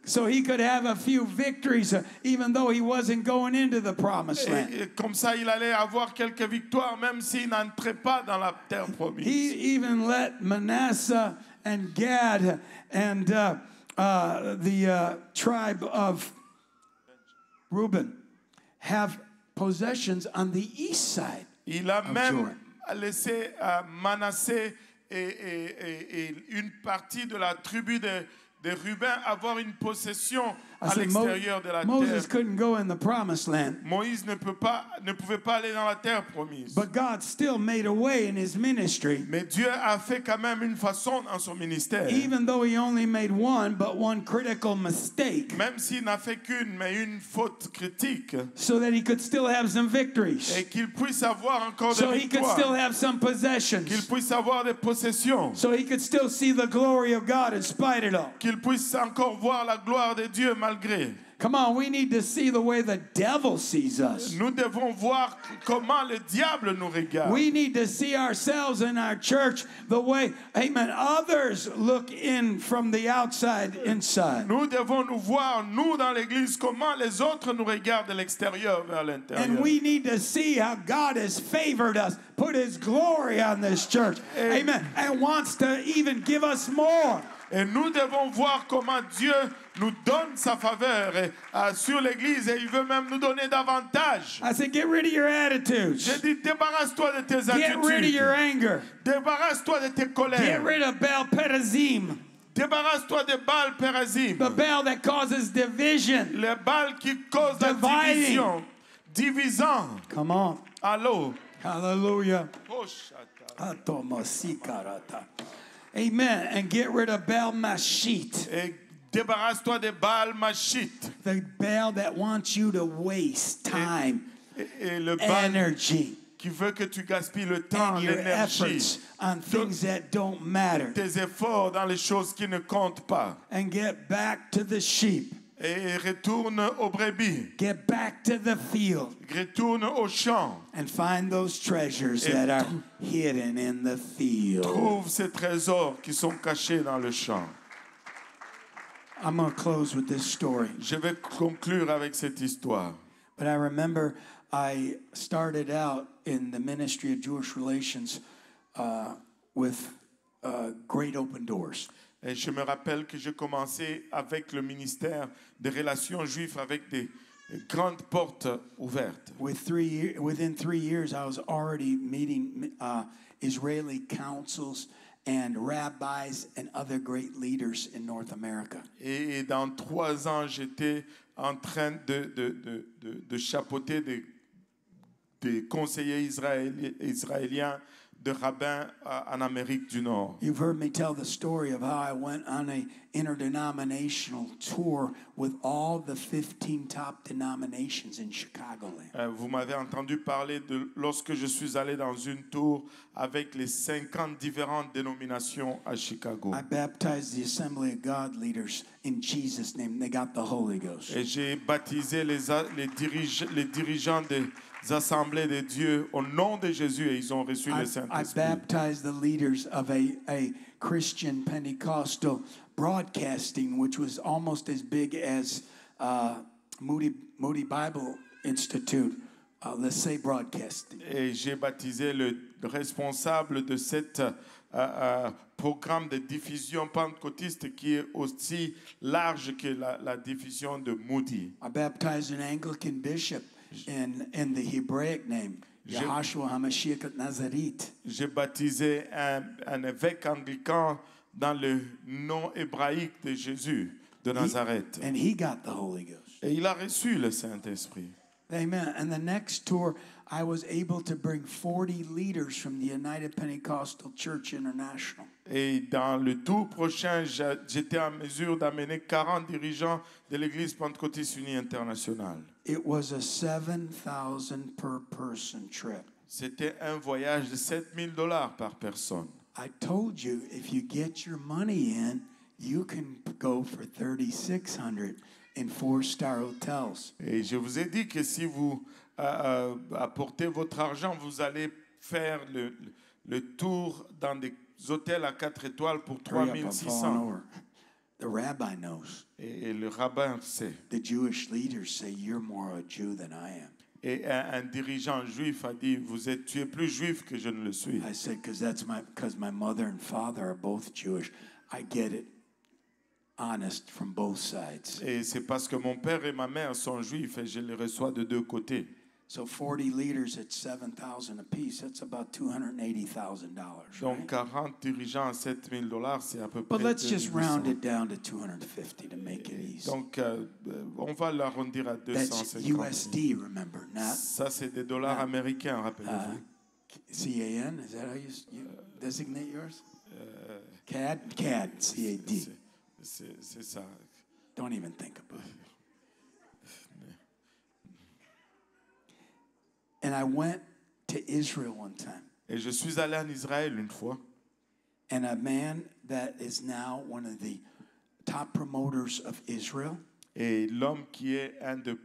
So he could have a few victories, even though he wasn't going into the promised land. Et comme ça, il allait avoir quelques victoires, même s'il n'entrait pas dans la terre promise. He even let Manasseh and Gad and the tribe of Reuben have possessions on the east side. Il a of même Jordan. laissé Manassé et une partie de la tribu de Ruben avoir une possession I à said, l'extérieur de la Moses terre. couldn't go in the promised land, Moïse ne pouvait pas aller dans la terre promise. but God still made a way in his ministry, Mais Dieu a fait quand même une façon dans son ministère. even though he only made one critical mistake, Même s'il n'a fait qu'une, mais une faute critique. so that he could still have some victories, Et qu'il puisse avoir encore so des he could still victoires. have some possessions, Qu'il puisse avoir des possessions. so he could still see the glory of God in spite of it all. Qu'il puisse encore voir la gloire de Dieu malgré. Come on, we need to see the way the devil sees us. Nous devons voir comment le diable nous regarde. We need to see ourselves in our church the way, amen, others look in from the outside inside. Nous devons nous voir, nous dans l'église, comment les autres nous regardent de l'extérieur vers And l'intérieur. we need to see how God has favored us, put his glory on this church, amen, and wants to even give us more. Et nous devons voir comment Dieu nous donne sa faveur sur l'église et il veut même nous donner davantage. I said, get rid of your attitudes. J'ai dit, débarrasse-toi de tes Get rid of your attitudes. anger. Débarrasse-toi de tes Get colères. rid of Baal Perazim, Débarrasse-toi de Baal Pérazim. the Baal that causes division. Les balles qui causent la Dividing. division. Divisant. Come on. Allô? Hallelujah. Oh, shata. Atomasikarata. Amen. And get rid of Baal Mashit, Et débarrasse-toi de Baal Machit. the Baal that wants you to waste time, Et le Baal energy, qui veut que tu gaspilles le temps, and your l'énergie, efforts on things that don't matter. tes efforts dans les choses qui ne comptent pas. And get back to the sheep. Et retourne aux brebis. Get back to the field Retourne au champ. and find those treasures that are hidden in the field. Trouve ces trésors qui sont cachés dans le champ. I'm going to close with this story. Je vais conclure avec cette histoire. But I remember I started out in the ministry of Jewish relations with great open doors. Et je me rappelle que j'ai commencé avec le ministère des relations juives avec des grandes portes ouvertes. Within 3 years, I was already meeting Israeli councils and rabbis and other great leaders in North America. Et dans 3 ans, j'étais en train de chapeauter des conseillers israéliens, de rabbins en Amérique du Nord. You've heard me tell the story of how I went on an interdenominational tour with all the 15 top denominations in Chicagoland. Vous m'avez entendu parler de lorsque je suis allé dans une tour avec les 50 différentes dénominations à Chicago. I baptized the Assembly of God leaders in Jesus' name. They got the Holy Ghost. Et j'ai baptisé les dirigeants des assemblées de Dieu au nom de Jésus et ils ont reçu le I Saint-Esprit. baptized the leaders of a Christian Pentecostal broadcasting, which was almost as big as Moody Bible Institute. Let's say broadcasting. Et j'ai baptisé le responsable de cet programme de diffusion pentecôtiste qui est aussi large que la diffusion de Moody. I baptized an Anglican bishop in the Hebraic name, Yahashua HaMashiach at Nazareth. J'ai baptisé un évêque anglican dans le nom hébraïque de Jésus de Nazareth. And he got the Holy Ghost. Et il a reçu le Saint-Esprit. Amen. And the next tour, I was able to bring 40 leaders from the United Pentecostal Church International. Et dans le tour prochain, j'étais en mesure d'amener 40 dirigeants de l'Église pentecôtiste unie internationale. It was a $7,000 per person trip. C'était un voyage de $7,000 par personne. I told you, if you get your money in, you can go for $3,600 in 4-star hotels. Et je vous ai dit que si vous apportez votre argent, vous allez faire le tour dans des hôtels à 4 étoiles pour Hurry up, I'm falling 3,600. over. The rabbi knows. Et le rabbin sait. The Jewish leaders say, you're more a Jew than I am. Et un dirigeant juif a dit, tu es plus juif que je ne le suis. I said, because my mother and father are both Jewish. I get it honest from both sides. Et c'est parce que mon père et ma mère sont juifs et je les reçois de deux côtés. So 40 leaders at $7,000 apiece, that's about $280,000. Donc Right? 40 dirigeants à $7,000, c'est à peu But près let's just 2 round 800. it down to 250 to make it easy. Donc on va l'arrondir à That's 250. USD, remember, not Ça, c'est des dollars américains, rappelez-vous. CAN. Is that how you designate yours? CAD, CAD. C'est ça. Don't even think about it. And I went to Israel one time. Et je suis allé en Israël une fois. And a man that is now one of the top promoters of Israel, Et l'homme qui est un des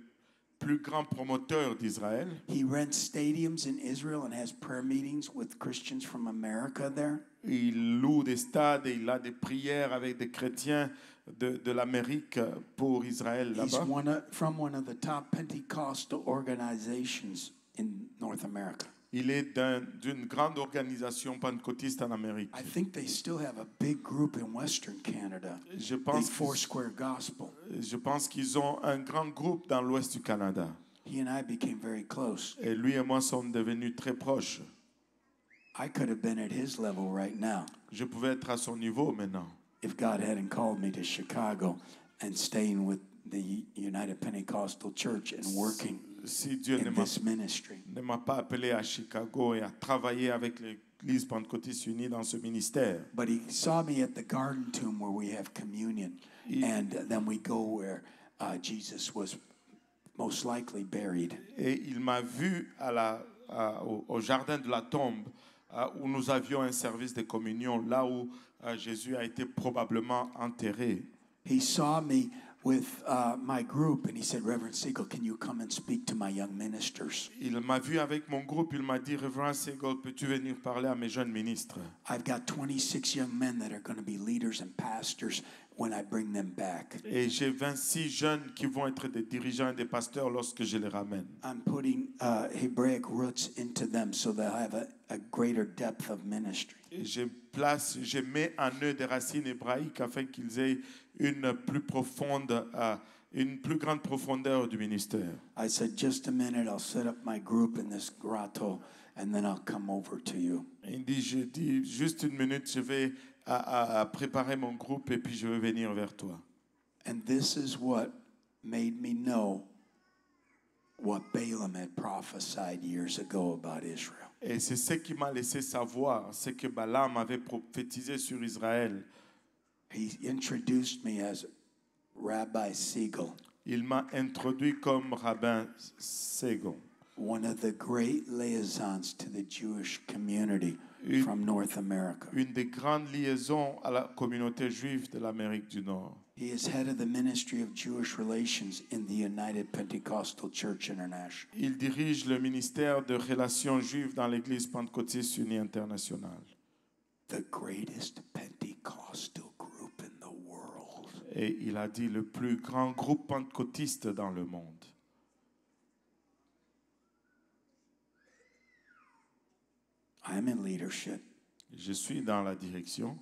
plus grands promoteurs d'Israël, he rents stadiums in Israel and has prayer meetings with Christians from America there. il loue des stades et il a des prières avec des chrétiens de l'Amérique pour Israël He's là-bas. from one of the top Pentecostal organizations in North America. Il est d'une grande organisation pentecôtiste en Amérique. I think they still have a big group in Western Canada, Je the pense, Foursquare Gospel. je pense qu'ils ont un grand groupe dans l'ouest du Canada. He and I became very close. Et lui et moi sommes devenus très proches. I could have been at his level right now Je pouvais être à son niveau maintenant. if God hadn't called me to Chicago and staying with the United Pentecostal Church and working Si Dieu in this ministry. ne m'a pas appelé à Chicago et à travailler avec l'Église pentecôtiste unie dans ce ministère. But he saw me at the garden tomb where we have communion, and then we go where Jesus was most likely buried. Et il m'a vu au jardin de la tombe où nous avions un service de communion, là où Jésus a été probablement enterré. He saw me with my group, and he said, Reverend Siegel, can you come and speak to my young ministers? Il m'a vu avec mon groupe, il m'a dit, Révérend Siegel, peux-tu venir parler à mes jeunes ministres? I've got 26 young men that are going to be leaders and pastors when I bring them back. Et j'ai 26 jeunes qui vont être des dirigeants et des pasteurs lorsque je les ramène. I'm putting Hebraic roots into them so they'll have a greater depth of ministry. Et je mets en eux des racines hébraïques afin qu'ils aient une plus grande profondeur du ministère. I said, just a minute, I'll set up my group in this grotto, and then I'll come over to you. Il dit, je dis, juste une minute, je vais à préparer mon groupe et puis je vais venir vers toi. And this is what made me know what Balaam had prophesied years ago about Israel. Et c'est ce qui m'a laissé savoir, ce que Balaam avait prophétisé sur Israël. He introduced me as Rabbi Siegel, Il m'a introduit comme rabbin Segon, one of the great liaisons to the Jewish community from North America. une des grandes liaisons à la communauté juive de l'Amérique du Nord. He is head of the Ministry of Jewish Relations in the United Pentecostal Church International. Il dirige le ministère de relations juives dans l'Église pentecôtiste unie internationale. The greatest Pentecostal group in the world. Et il a dit le plus grand groupe pentecôtiste dans le monde. I'm in leadership. Je suis dans la direction.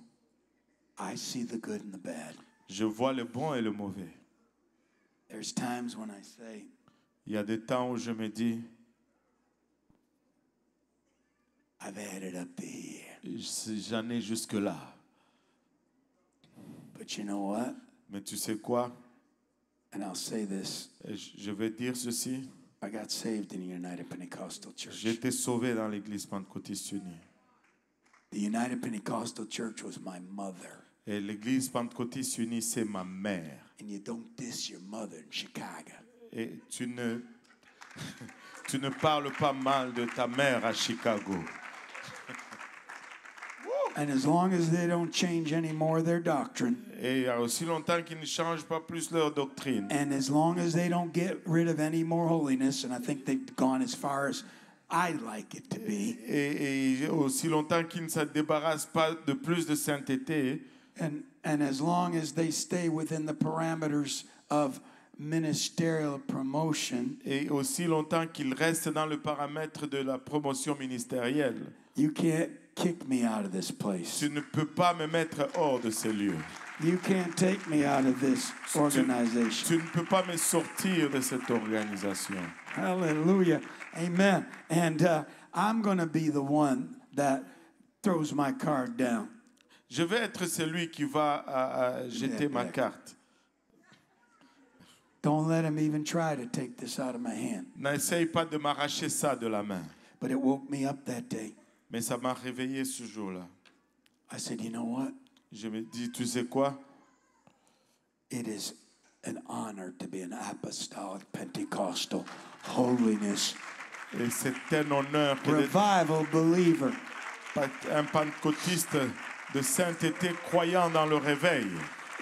I see the good and the bad. Je vois le bon et le mauvais. There's times when I say, Il y a des temps où je me dis, I've had it up to here. j'en ai jusque-là. But you know what? Mais tu sais quoi? And I'll say this. Et je vais dire ceci. I got saved in the United Pentecostal Church. J'ai été sauvé dans l'Église pentecôtiste unie. The United Pentecostal Church was my mother. Et l'Église pentecôtiste unie, c'est ma mère. And you don't diss your mother in Chicago. Et tu ne parles pas mal de ta mère à Chicago. And as long as they don't change any more of their doctrine, Et il y a aussi longtemps qu'ils ne changent pas plus leur doctrine. and as long as they don't get rid of any more holiness, and I think they've gone as far as I'd like it to be, Et aussi longtemps qu'ils ne se débarrassent pas de plus de sainteté, and as long as they stay within the parameters of ministerial promotion, et aussi longtemps qu'ils restent dans le paramètre de la promotion ministérielle, you can't kick me out of this place. tu ne peux pas me mettre hors de ces lieux. You can't take me out of this organization. Tu ne peux pas me sortir de cette organisation. Hallelujah. Amen. And I'm going to be the one that throws my card down. Je vais être celui qui va jeter ma carte. Don't let him even try to take this out of my hand. N'essaye pas de m'arracher ça de la main. But it woke me up that day. Mais ça m'a réveillé ce jour-là. I said, you know what? Je me dis, tu sais quoi? It is an honor to be an apostolic Pentecostal holiness Et c'est un honneur que revival believer. un pentecôtiste de sainteté croyant dans le réveil.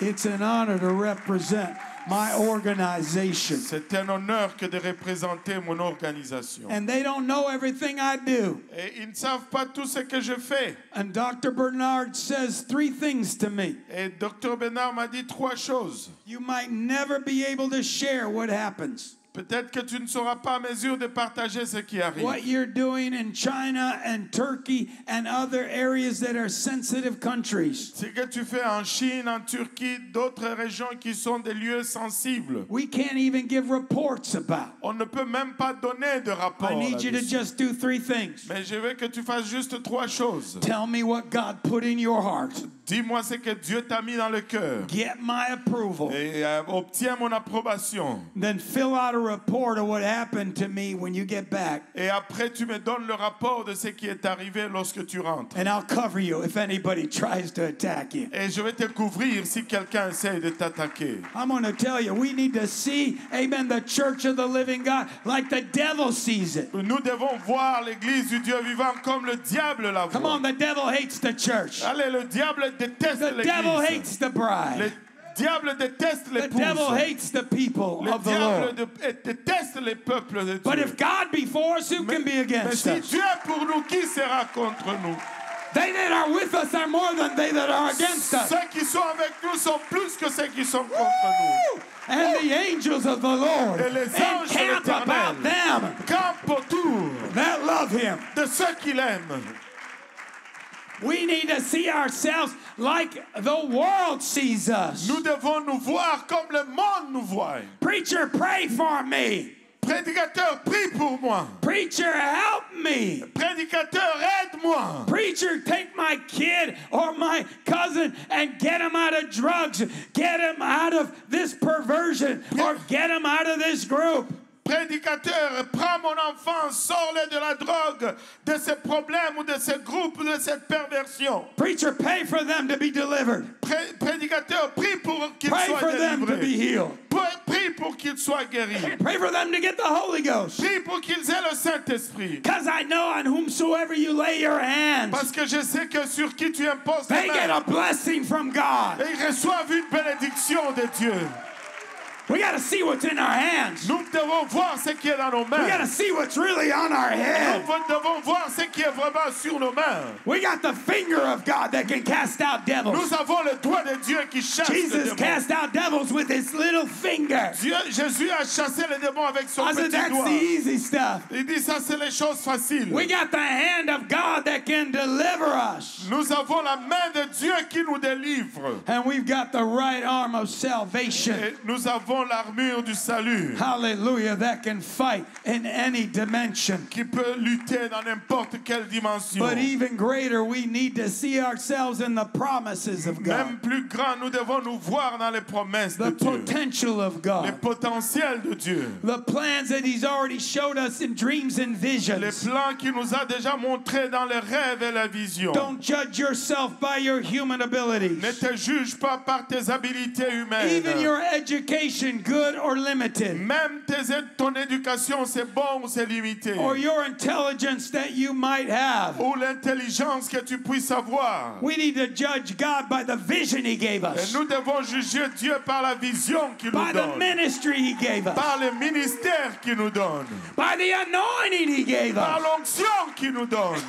It's an honor to represent my organization. C'est un honneur que de représenter mon organisation. And they don't know everything I do. Et ils ne savent pas tout ce que je fais. And Dr. Bernard says 3 things to me. Et Dr. Bernard m'a dit 3 choses. You might never be able to share what happens. Peut-être que tu ne seras pas en mesure de partager ce qui arrive. What you're doing in China and Turkey and other areas that are sensitive countries. Ce que tu fais en Chine, en Turquie, d'autres régions qui sont des lieux sensibles. We can't even give reports about. On ne peut même pas donner de rapport. I need you to là-dessus. just do 3 things. Mais je veux que tu fasses juste 3 choses. Tell me what God put in your heart. Dis-moi ce que Dieu t'a mis dans le cœur. Get my approval. Et obtiens mon approbation. Then fill out a report of what happened to me when you get back. Et après, tu me donnes le rapport de ce qui est arrivé lorsque tu rentres. And I'll cover you if anybody tries to attack you. Et je vais te couvrir si quelqu'un essaie de t'attaquer. I'm going to tell you, we need to see, amen, the church of the living God like the devil sees it. Nous devons voir l'église du Dieu vivant comme le diable la Come voit. on, the devil hates the church. Allez, le diable déteste The devil l'église. hates the bride. Le diable déteste The devil l'épouse. hates the people Le of the diable Lord. déteste les peuples de But Dieu. if God be for us, who can be Mais against si us? Dieu est pour nous, qui sera contre nous? They that are with us are more than they that are against us. Ceux qui sont avec nous sont plus que ceux qui sont contre nous. And the angels of the Lord Et les anges de encamp about l'Éternel them campent autour that love him. de ceux qui l'aiment. We need to see ourselves like the world sees us. Nous devons nous voir comme le monde nous voit. Preacher, pray for me. Prédicateur, prie pour moi. Preacher, help me. Prédicateur, aide-moi. Preacher, take my kid or my cousin and get him out of drugs. Get him out of this perversion or get him out of this group. Prédicateur, prends mon enfant, sors-le de la drogue, de ces problèmes ou de ces groupes ou de cette perversion. Preacher, pay for them to be delivered. Prédicateur, prie pour qu'ils Pray soient for them to be délivrés. healed. Prie pour qu'ils soient guéris. Pray for them to get the Holy Ghost. Prie pour qu'ils aient le Saint-Esprit. Because I know on whomsoever you lay your hands, Parce que je sais que sur qui tu imposes they les get mains, a blessing from God. ils reçoivent une bénédiction de Dieu. We got to see what's in our hands. Nous devons voir ce qui est dans nos We got to mains. see what's really on our head. Nous devons voir ce qui est vraiment sur nos mains. We got the finger of God that can cast out devils. Nous avons le doigt de Dieu qui chasse les Jesus démons. cast out devils with his little finger. Jésus a chassé les démons avec son I said, petit that's doigt. the easy stuff. Il dit ça, c'est les choses faciles. We got the hand of God that can deliver us. Nous avons la main de Dieu qui nous délivre. And we've got the right arm of salvation. Et nous avons l'armure du salut Hallelujah, that can fight in any dimension. qui peut lutter dans n'importe quelle dimension. But even greater, we need to see ourselves in the promises of Même God, plus grand, nous devons nous voir dans les promesses de the Dieu, potential of les God, potentiels de Dieu, the plans that He's already showed us in dreams and les visions. plans qu'il nous a déjà montrés dans les rêves et la vision. Don't judge yourself by your human abilities. Ne te juge pas par tes habiletés humaines. Even your education, good or limited, Même ton éducation, c'est bon ou c'est limité. or your intelligence that you might have. Ou l'intelligence que tu puisses avoir. We need to judge God by the vision He gave Et us, nous devons juger Dieu par la vision qu'il nous by the donne, ministry He gave us, par le ministère qu'il nous donne, by the anointing He gave par us. l'onction qu'il nous donne.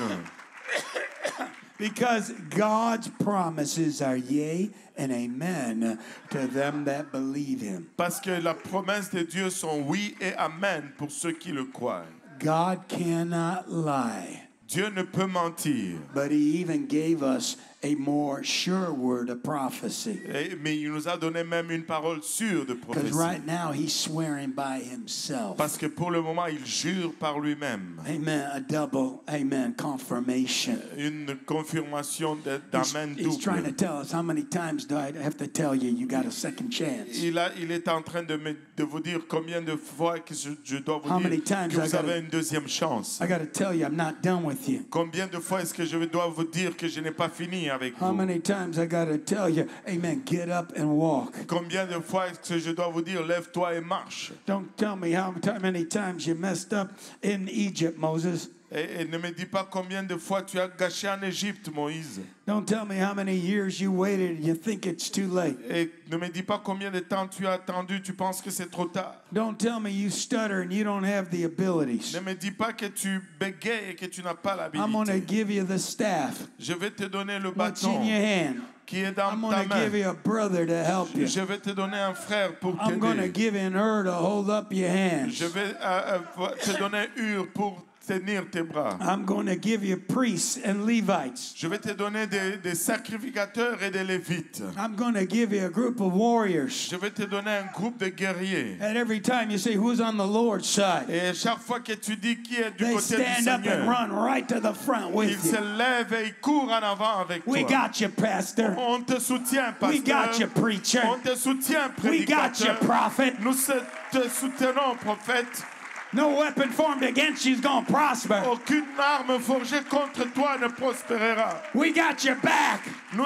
Because God's promises are yea and amen to them that believe Him. Parce que la promesse de Dieu sont oui et amen pour ceux qui le croient. God cannot lie, Dieu ne peut mentir. but He even gave us a more sure word of prophecy. Mais il nous a donné même une parole sûre de Because prophétie. right now He's swearing by Himself. Parce que pour le moment, il jure par lui-même. Amen. A double, amen, confirmation. Une confirmation d'amen He's trying to double. tell us, how many times do I have to tell you you got a second chance? Il est en train de vous dire combien de fois que je dois How vous many dire times que I vous gotta- avez une deuxième chance. I got to tell you, I'm not done with you. Combien de fois est-ce que je dois vous dire que je n'ai pas fini avec How vous? many times I got to tell you, amen, get up and walk. Combien de fois est-ce que je dois vous dire lève-toi et marche? Don't tell me how many times you messed up in Egypt, Moses. Et ne me dis pas combien de fois tu as gâché en Égypte, Moïse. Don't tell me how many years you waited and you think it's too late. Et ne me dis pas combien de temps tu as attendu, tu penses que c'est trop tard. Don't tell me you stutter and you don't have the abilities. Ne me dis pas que tu bégayes et que tu n'as pas I'm going to l'habilité. give you the staff. Je vais te donner le What's in bâton your hand? qui est dans I'm ta going to give main. you a brother to help you. Je vais te donner un frère pour I'm going to t'aider. give you her to hold up your hands. Je vais te donner Hur pour tenir tes bras. I'm going to give you priests and Levites. Je vais te donner des sacrificateurs et des lévites. I'm going to give you a group of warriors. Je vais te donner un groupe de guerriers. And every time you say, who's on the Lord's side? Et chaque fois que tu dis qui est du They côté du stand up and Seigneur, run right to the front ils with se you. lèvent et ils courent en avant avec We toi. got you, pastor. On te soutient, We got you, pasteur. preacher. On te soutient, We got you, prédicateur. prophet. Nous te soutenons, prophète. No weapon formed against you is going to prosper. Aucune arme forgée contre toi ne prospérera. We got your back. Nous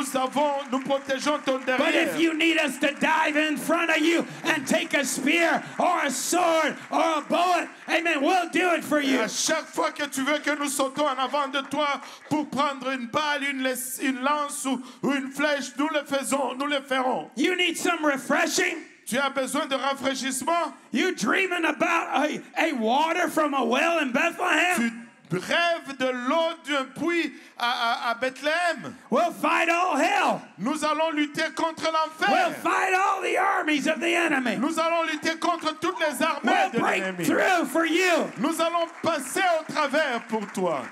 protégeons ton But derrière. if you need us to dive in front of you and take a spear or a sword or a bullet, amen, we'll do it for you. À chaque fois que tu veux que nous sautons en avant de toi pour prendre une balle, une lance ou une flèche, nous le faisons, nous le ferons. You need some refreshing? Tu as besoin de rafraîchissement? You dreaming about a water from a well in Bethlehem? rêve de l'eau d'un puits à Bethléem. We'll fight all hell. Nous allons lutter contre We'll l'enfer. fight all the armies of the enemy. Nous allons lutter contre toutes les armées We'll de break l'ennemi. through for you, Nous allons passer au travers pour toi.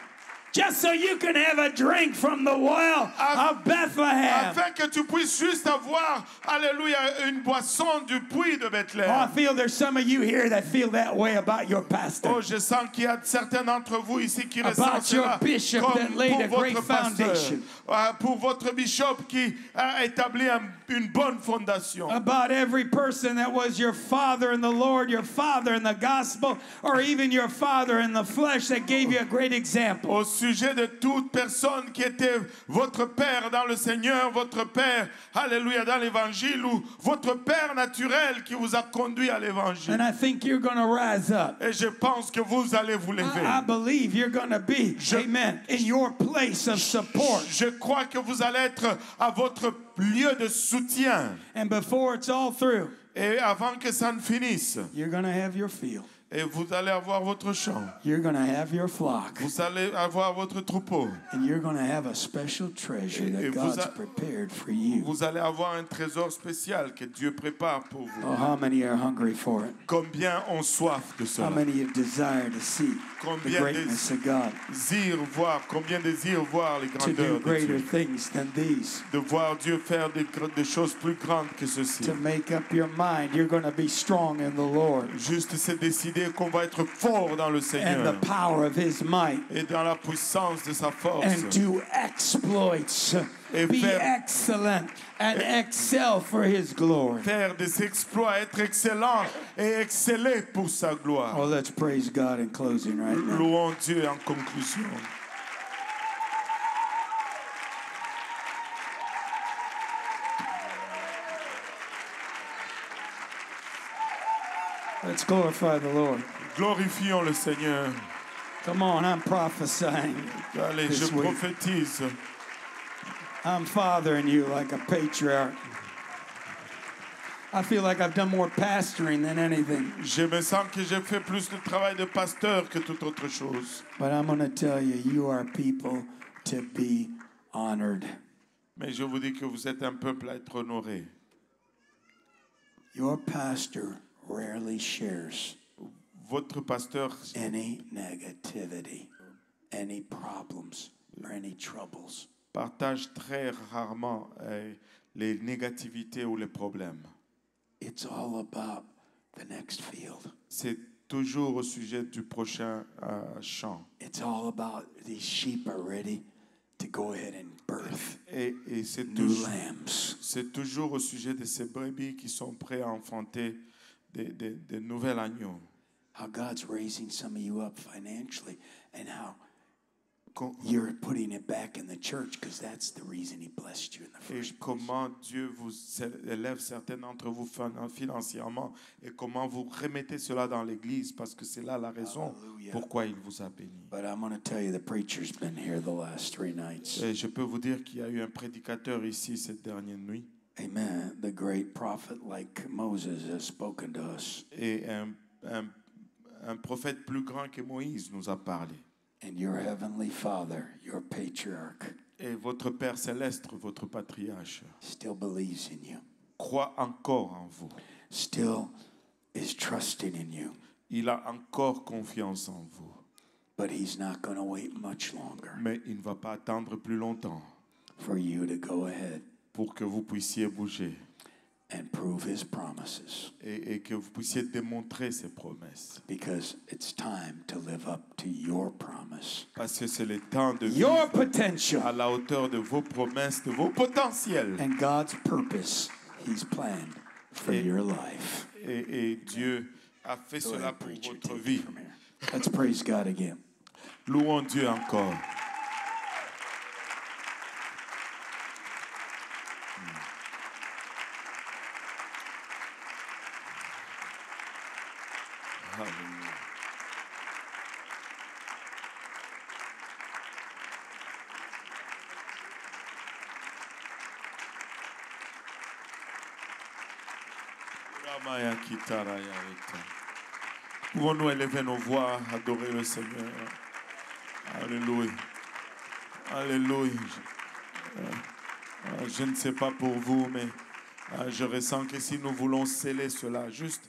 just so you can have a drink from the well of Bethlehem. Afin que tu puisses juste avoir, alléluia, une boisson du puits de Oh, I Bethléem. feel there's some of you here that feel that way about your pastor. Oh, je sens qu'il y a certains d'entre vous ici qui About ressentent your cela bishop comme that laid a pour great votre pasteur, foundation. pour votre bishop qui a établi une bonne fondation. About every person that was your father in the Lord, your father in the gospel, or even your father in the flesh that gave you a great example. Au sujet de toute personne qui était votre père dans le Seigneur, votre père, alléluia, dans l'évangile, ou votre père naturel qui vous a conduit à l'évangile. And I think you're going to rise up. Et je pense que vous allez vous lever. I believe you're going to be, amen, in your place of support. Je crois que vous allez être à votre lieu de soutien. And before it's all through, Et avant que ça ne finisse, you're going to have your field. et vous allez avoir votre champ. You're going to have your flock. Vous allez avoir votre troupeau. And you're going to have a special treasure that God's prepared for you. Vous allez avoir un trésor spécial que Dieu prépare pour vous. Oh, how many are hungry for it? Combien ont soif de How cela? many desire to see the Combien greatness of God? désirent voir les To grandeurs do de greater Dieu. things than these. De voir Dieu faire des choses plus grandes que ceci. To make up your mind, you're going to be strong in the Lord. Juste se décider qu'on va être fort dans le And Seigneur the power of His might. et dans la puissance de sa force. And do exploits. Et Be faire- excellent and excel for His glory. Faire des exploits, être excellent et exceller pour sa gloire. Oh, let's praise God in closing right now. Louons Dieu en conclusion. Let's glorify the Lord. Glorifions le Seigneur. Come on, I'm prophesying. Allez, This je week. prophétise. I'm fathering you like a patriarch. I feel like I've done more pastoring than anything. Je me sens que j'ai fait plus de travail de pasteur que toute autre chose. But I'm going to tell you, you are people to be honored. Mais je vous dis que vous êtes un peuple à être honoré. Your pastor rarely shares Votre pasteur any negativity, any problems, or any troubles. partage très rarement les négativités ou les problèmes. It's all about the next field. C'est toujours au sujet du prochain champ. It's all about these sheep are ready to go ahead and birth Et c'est new toujours, lambs. c'est toujours au sujet de ces brebis qui sont prêts à enfanter des nouvelles agneaux. How God's raising some of you up financially and how Com- you're putting it back in the church because that's the reason He blessed you in the Et first place. comment Dieu vous élève certains d'entre vous financièrement et comment vous remettez cela dans l'église parce que c'est là la raison Hallelujah. pourquoi il vous a béni. But I'm going to tell you, the preacher's been here the last 3 nights. Et je peux vous dire qu'il y a eu un prédicateur ici cette dernière nuit Amen. The great prophet like Moses has spoken to us. et un prophète plus grand que Moïse nous a parlé. And your heavenly Father, your patriarch, Et votre Père céleste, votre patriarche, still believes in you, croit encore en vous. still is trusting in you. Il a encore confiance en vous. But He's not going to wait much longer Mais il ne va pas attendre plus longtemps for you to go ahead pour que vous puissiez bouger and prove His promises, et que vous puissiez démontrer ses promesses. because it's time to live up to your promise, Parce que c'est le temps de your vivre potential, à la hauteur de vos promesses, de vos potentiels. and God's purpose He's planned for Et- your life. Et Dieu a fait Go cela ahead, pour preacher, votre take it vie. from here. Let's praise God again. Louons Dieu encore. Alléluia. Ramaya Kitaraya Eta. Pouvons-nous élever nos voix, adorer le Seigneur? Alléluia. Alléluia. Je ne sais pas pour vous, mais je ressens que si nous voulons sceller cela, juste,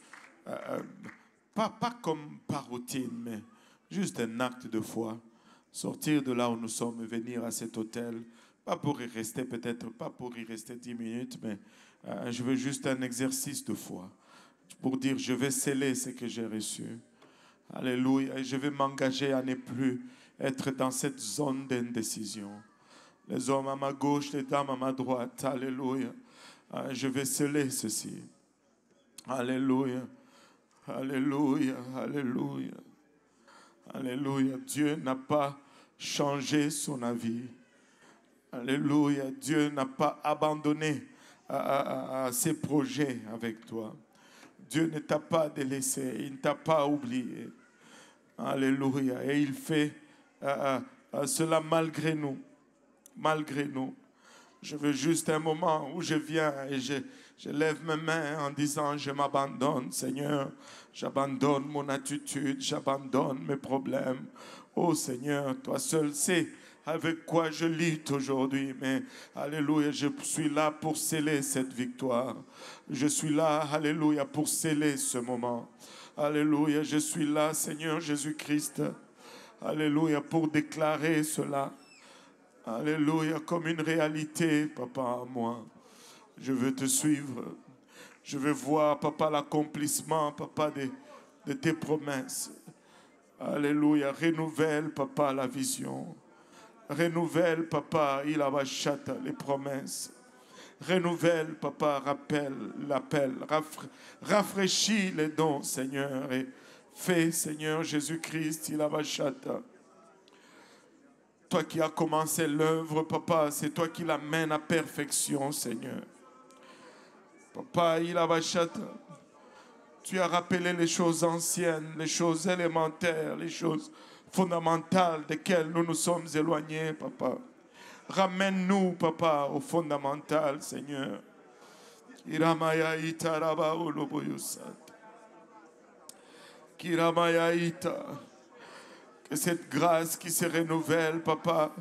pas comme par routine, mais juste un acte de foi, sortir de là où nous sommes et venir à cet hôtel, pas pour y rester peut-être, pas pour y rester 10 minutes, mais je veux juste un exercice de foi, pour dire je vais sceller ce que j'ai reçu. Alléluia. Et je vais m'engager à ne plus être dans cette zone d'indécision. Les hommes à ma gauche, les dames à ma droite. Alléluia. Je vais sceller ceci. Alléluia. Alléluia. Alléluia. Alléluia. Dieu n'a pas changé son avis. Alléluia. Dieu n'a pas abandonné ses projets avec toi. Dieu ne t'a pas délaissé. Il ne t'a pas oublié. Alléluia. Et il fait cela malgré nous. Malgré nous. Je veux juste un moment où je viens et je lève mes mains en disant je m'abandonne, Seigneur. J'abandonne mon attitude, j'abandonne mes problèmes. Oh Seigneur, toi seul sais avec quoi je lutte aujourd'hui. Mais alléluia, je suis là pour sceller cette victoire. Je suis là, alléluia, pour sceller ce moment. Alléluia, je suis là, Seigneur Jésus-Christ. Alléluia, pour déclarer cela. Alléluia, comme une réalité, Papa, à moi. Je veux te suivre. Je veux voir, Papa, l'accomplissement, Papa, de tes promesses. Alléluia, renouvelle, Papa, la vision. Renouvelle, Papa, les promesses. Renouvelle, Papa, rappelle l'appel. Rafraîchis les dons, Seigneur. Et fais, Seigneur Jésus-Christ, toi qui as commencé l'œuvre, Papa, c'est toi qui l'amènes à perfection, Seigneur. Papa, tu as rappelé les choses anciennes, les choses élémentaires, les choses fondamentales desquelles nous nous sommes éloignés, Papa. Ramène-nous, Papa, au fondamental, Seigneur. Kiramaya ita raba oloboyosat. Kiramaya ita. Que cette grâce qui se renouvelle, Papa,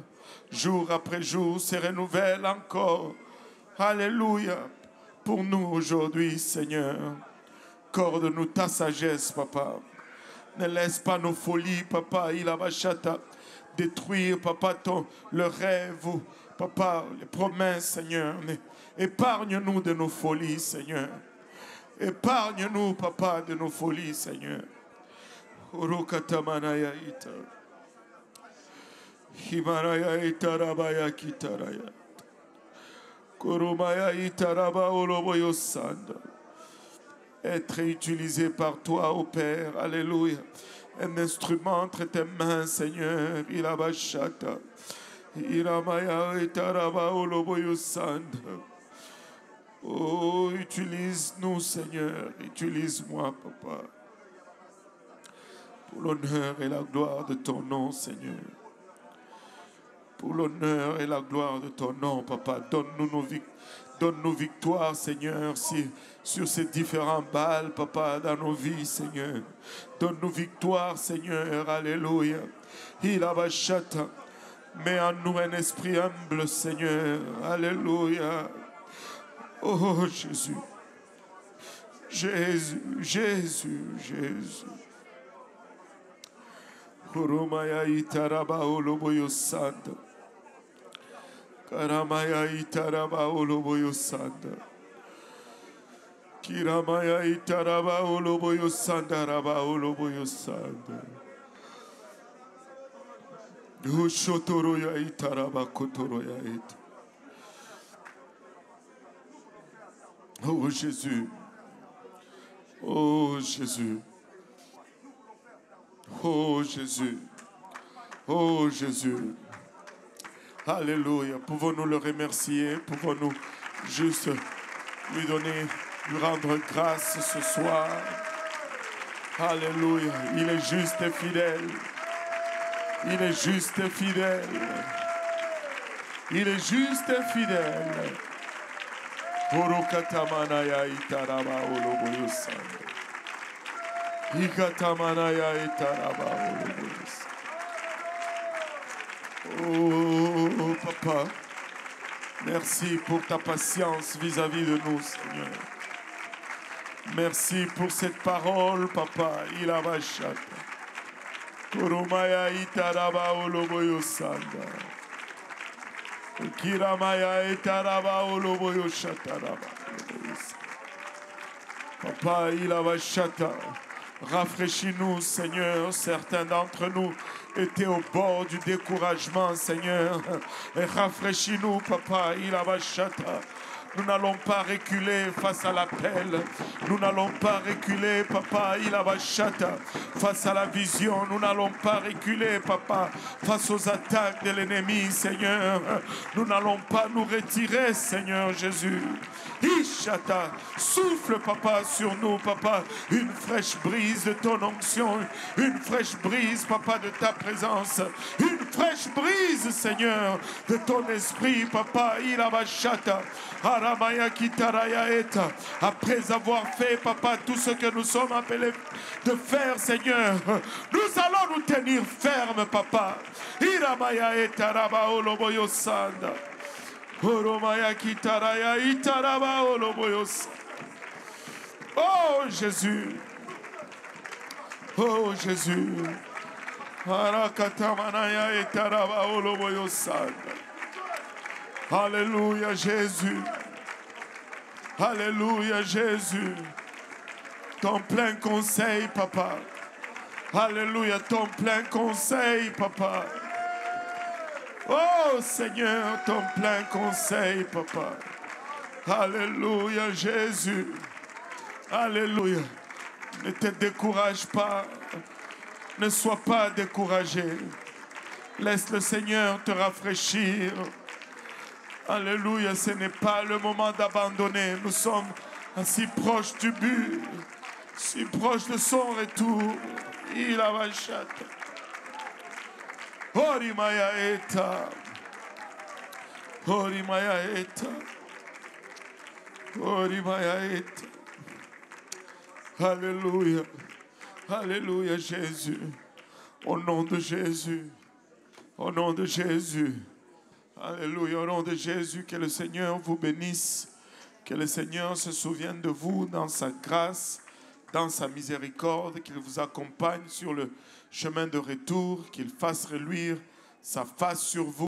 jour après jour, se renouvelle encore. Alléluia. Pour nous aujourd'hui, Seigneur. Accorde-nous ta sagesse, Papa. Ne laisse pas nos folies, Papa, détruire, Papa, le rêve, Papa, les promesses, Seigneur. Épargne-nous de nos folies, Seigneur. Épargne-nous, Papa, de nos folies, Seigneur. Urukatamanaya ita. Himaraya ita rabaya kitaraya. Kurumaya ita raba oloboyo sanda. Être utilisé par toi, ô Père, alléluia. Un instrument entre tes mains, Seigneur. Ilabashata. Iramaya ita raba oloboyo sanda. Oh, utilise-nous, Seigneur. Utilise-moi, Papa. Pour l'honneur et la gloire de ton nom, Seigneur. Pour l'honneur et la gloire de ton nom, Papa. Donne-nous victoire, Seigneur, sur ces différents bals, Papa, dans nos vies, Seigneur. Donne-nous victoire, Seigneur. Alléluia. Hilabashata. Mets en nous un esprit humble, Seigneur. Alléluia. Oh, Jésus. Jésus, Jésus, Jésus. Kurumaya itaraba oloboyo sanda. Karamaya itaraba oloboyo sanda. Kiramaya itaraba oloboyo sanda raba oloboyo sanda. Dushotoroya itaraba kotoroya ita. Oh Jésus. Oh Jésus. Oh Jésus, oh Jésus, alléluia. Pouvons-nous le remercier, pouvons-nous juste lui rendre grâce ce soir. Alléluia, il est juste et fidèle, il est juste et fidèle, il est juste et fidèle. Orokatamanaya itaraba oloboyosanda. Ikatamanaya itaraba oloboyosanda. Oh, Papa, merci pour ta patience vis-à-vis de nous, Seigneur. Merci pour cette parole, Papa. Il a vachata. Kurumaya itaraba oloboyo sanda. Kiramaya itaraba oloboyo shataraba. Papa, il a vachata. Rafraîchis-nous, Seigneur. Certains d'entre nous étaient au bord du découragement, Seigneur. Et rafraîchis-nous, Papa. Il a vachata. Nous n'allons pas reculer face à l'appel. Nous n'allons pas reculer, Papa, Ilabashata, face à la vision. Nous n'allons pas reculer, Papa, face aux attaques de l'ennemi, Seigneur. Nous n'allons pas nous retirer, Seigneur Jésus. Ishata, souffle, Papa, sur nous, Papa, une fraîche brise de ton onction, une fraîche brise, Papa, de ta présence, une fraîche brise, Seigneur, de ton esprit, Papa, Ilabashata. Après avoir fait, Papa, tout ce que nous sommes appelés de faire, Seigneur, nous allons nous tenir fermes, Papa. Oh Jésus, oh Jésus. Alléluia Jésus. Alléluia Jésus. Ton plein conseil, Papa. Alléluia, ton plein conseil, Papa. Oh Seigneur, ton plein conseil, Papa. Alléluia Jésus. Alléluia. Ne te décourage pas. Ne sois pas découragé. Laisse le Seigneur te rafraîchir. Alléluia, ce n'est pas le moment d'abandonner. Nous sommes si proches du but, si proches de son retour. Il a vachat. Orimaya eta. Orimaya eta. Orimaya eta. Alléluia. Alléluia, Jésus. Au nom de Jésus. Au nom de Jésus. Alléluia, au nom de Jésus, que le Seigneur vous bénisse, que le Seigneur se souvienne de vous dans sa grâce, dans sa miséricorde, qu'il vous accompagne sur le chemin de retour, qu'il fasse reluire sa face sur vous.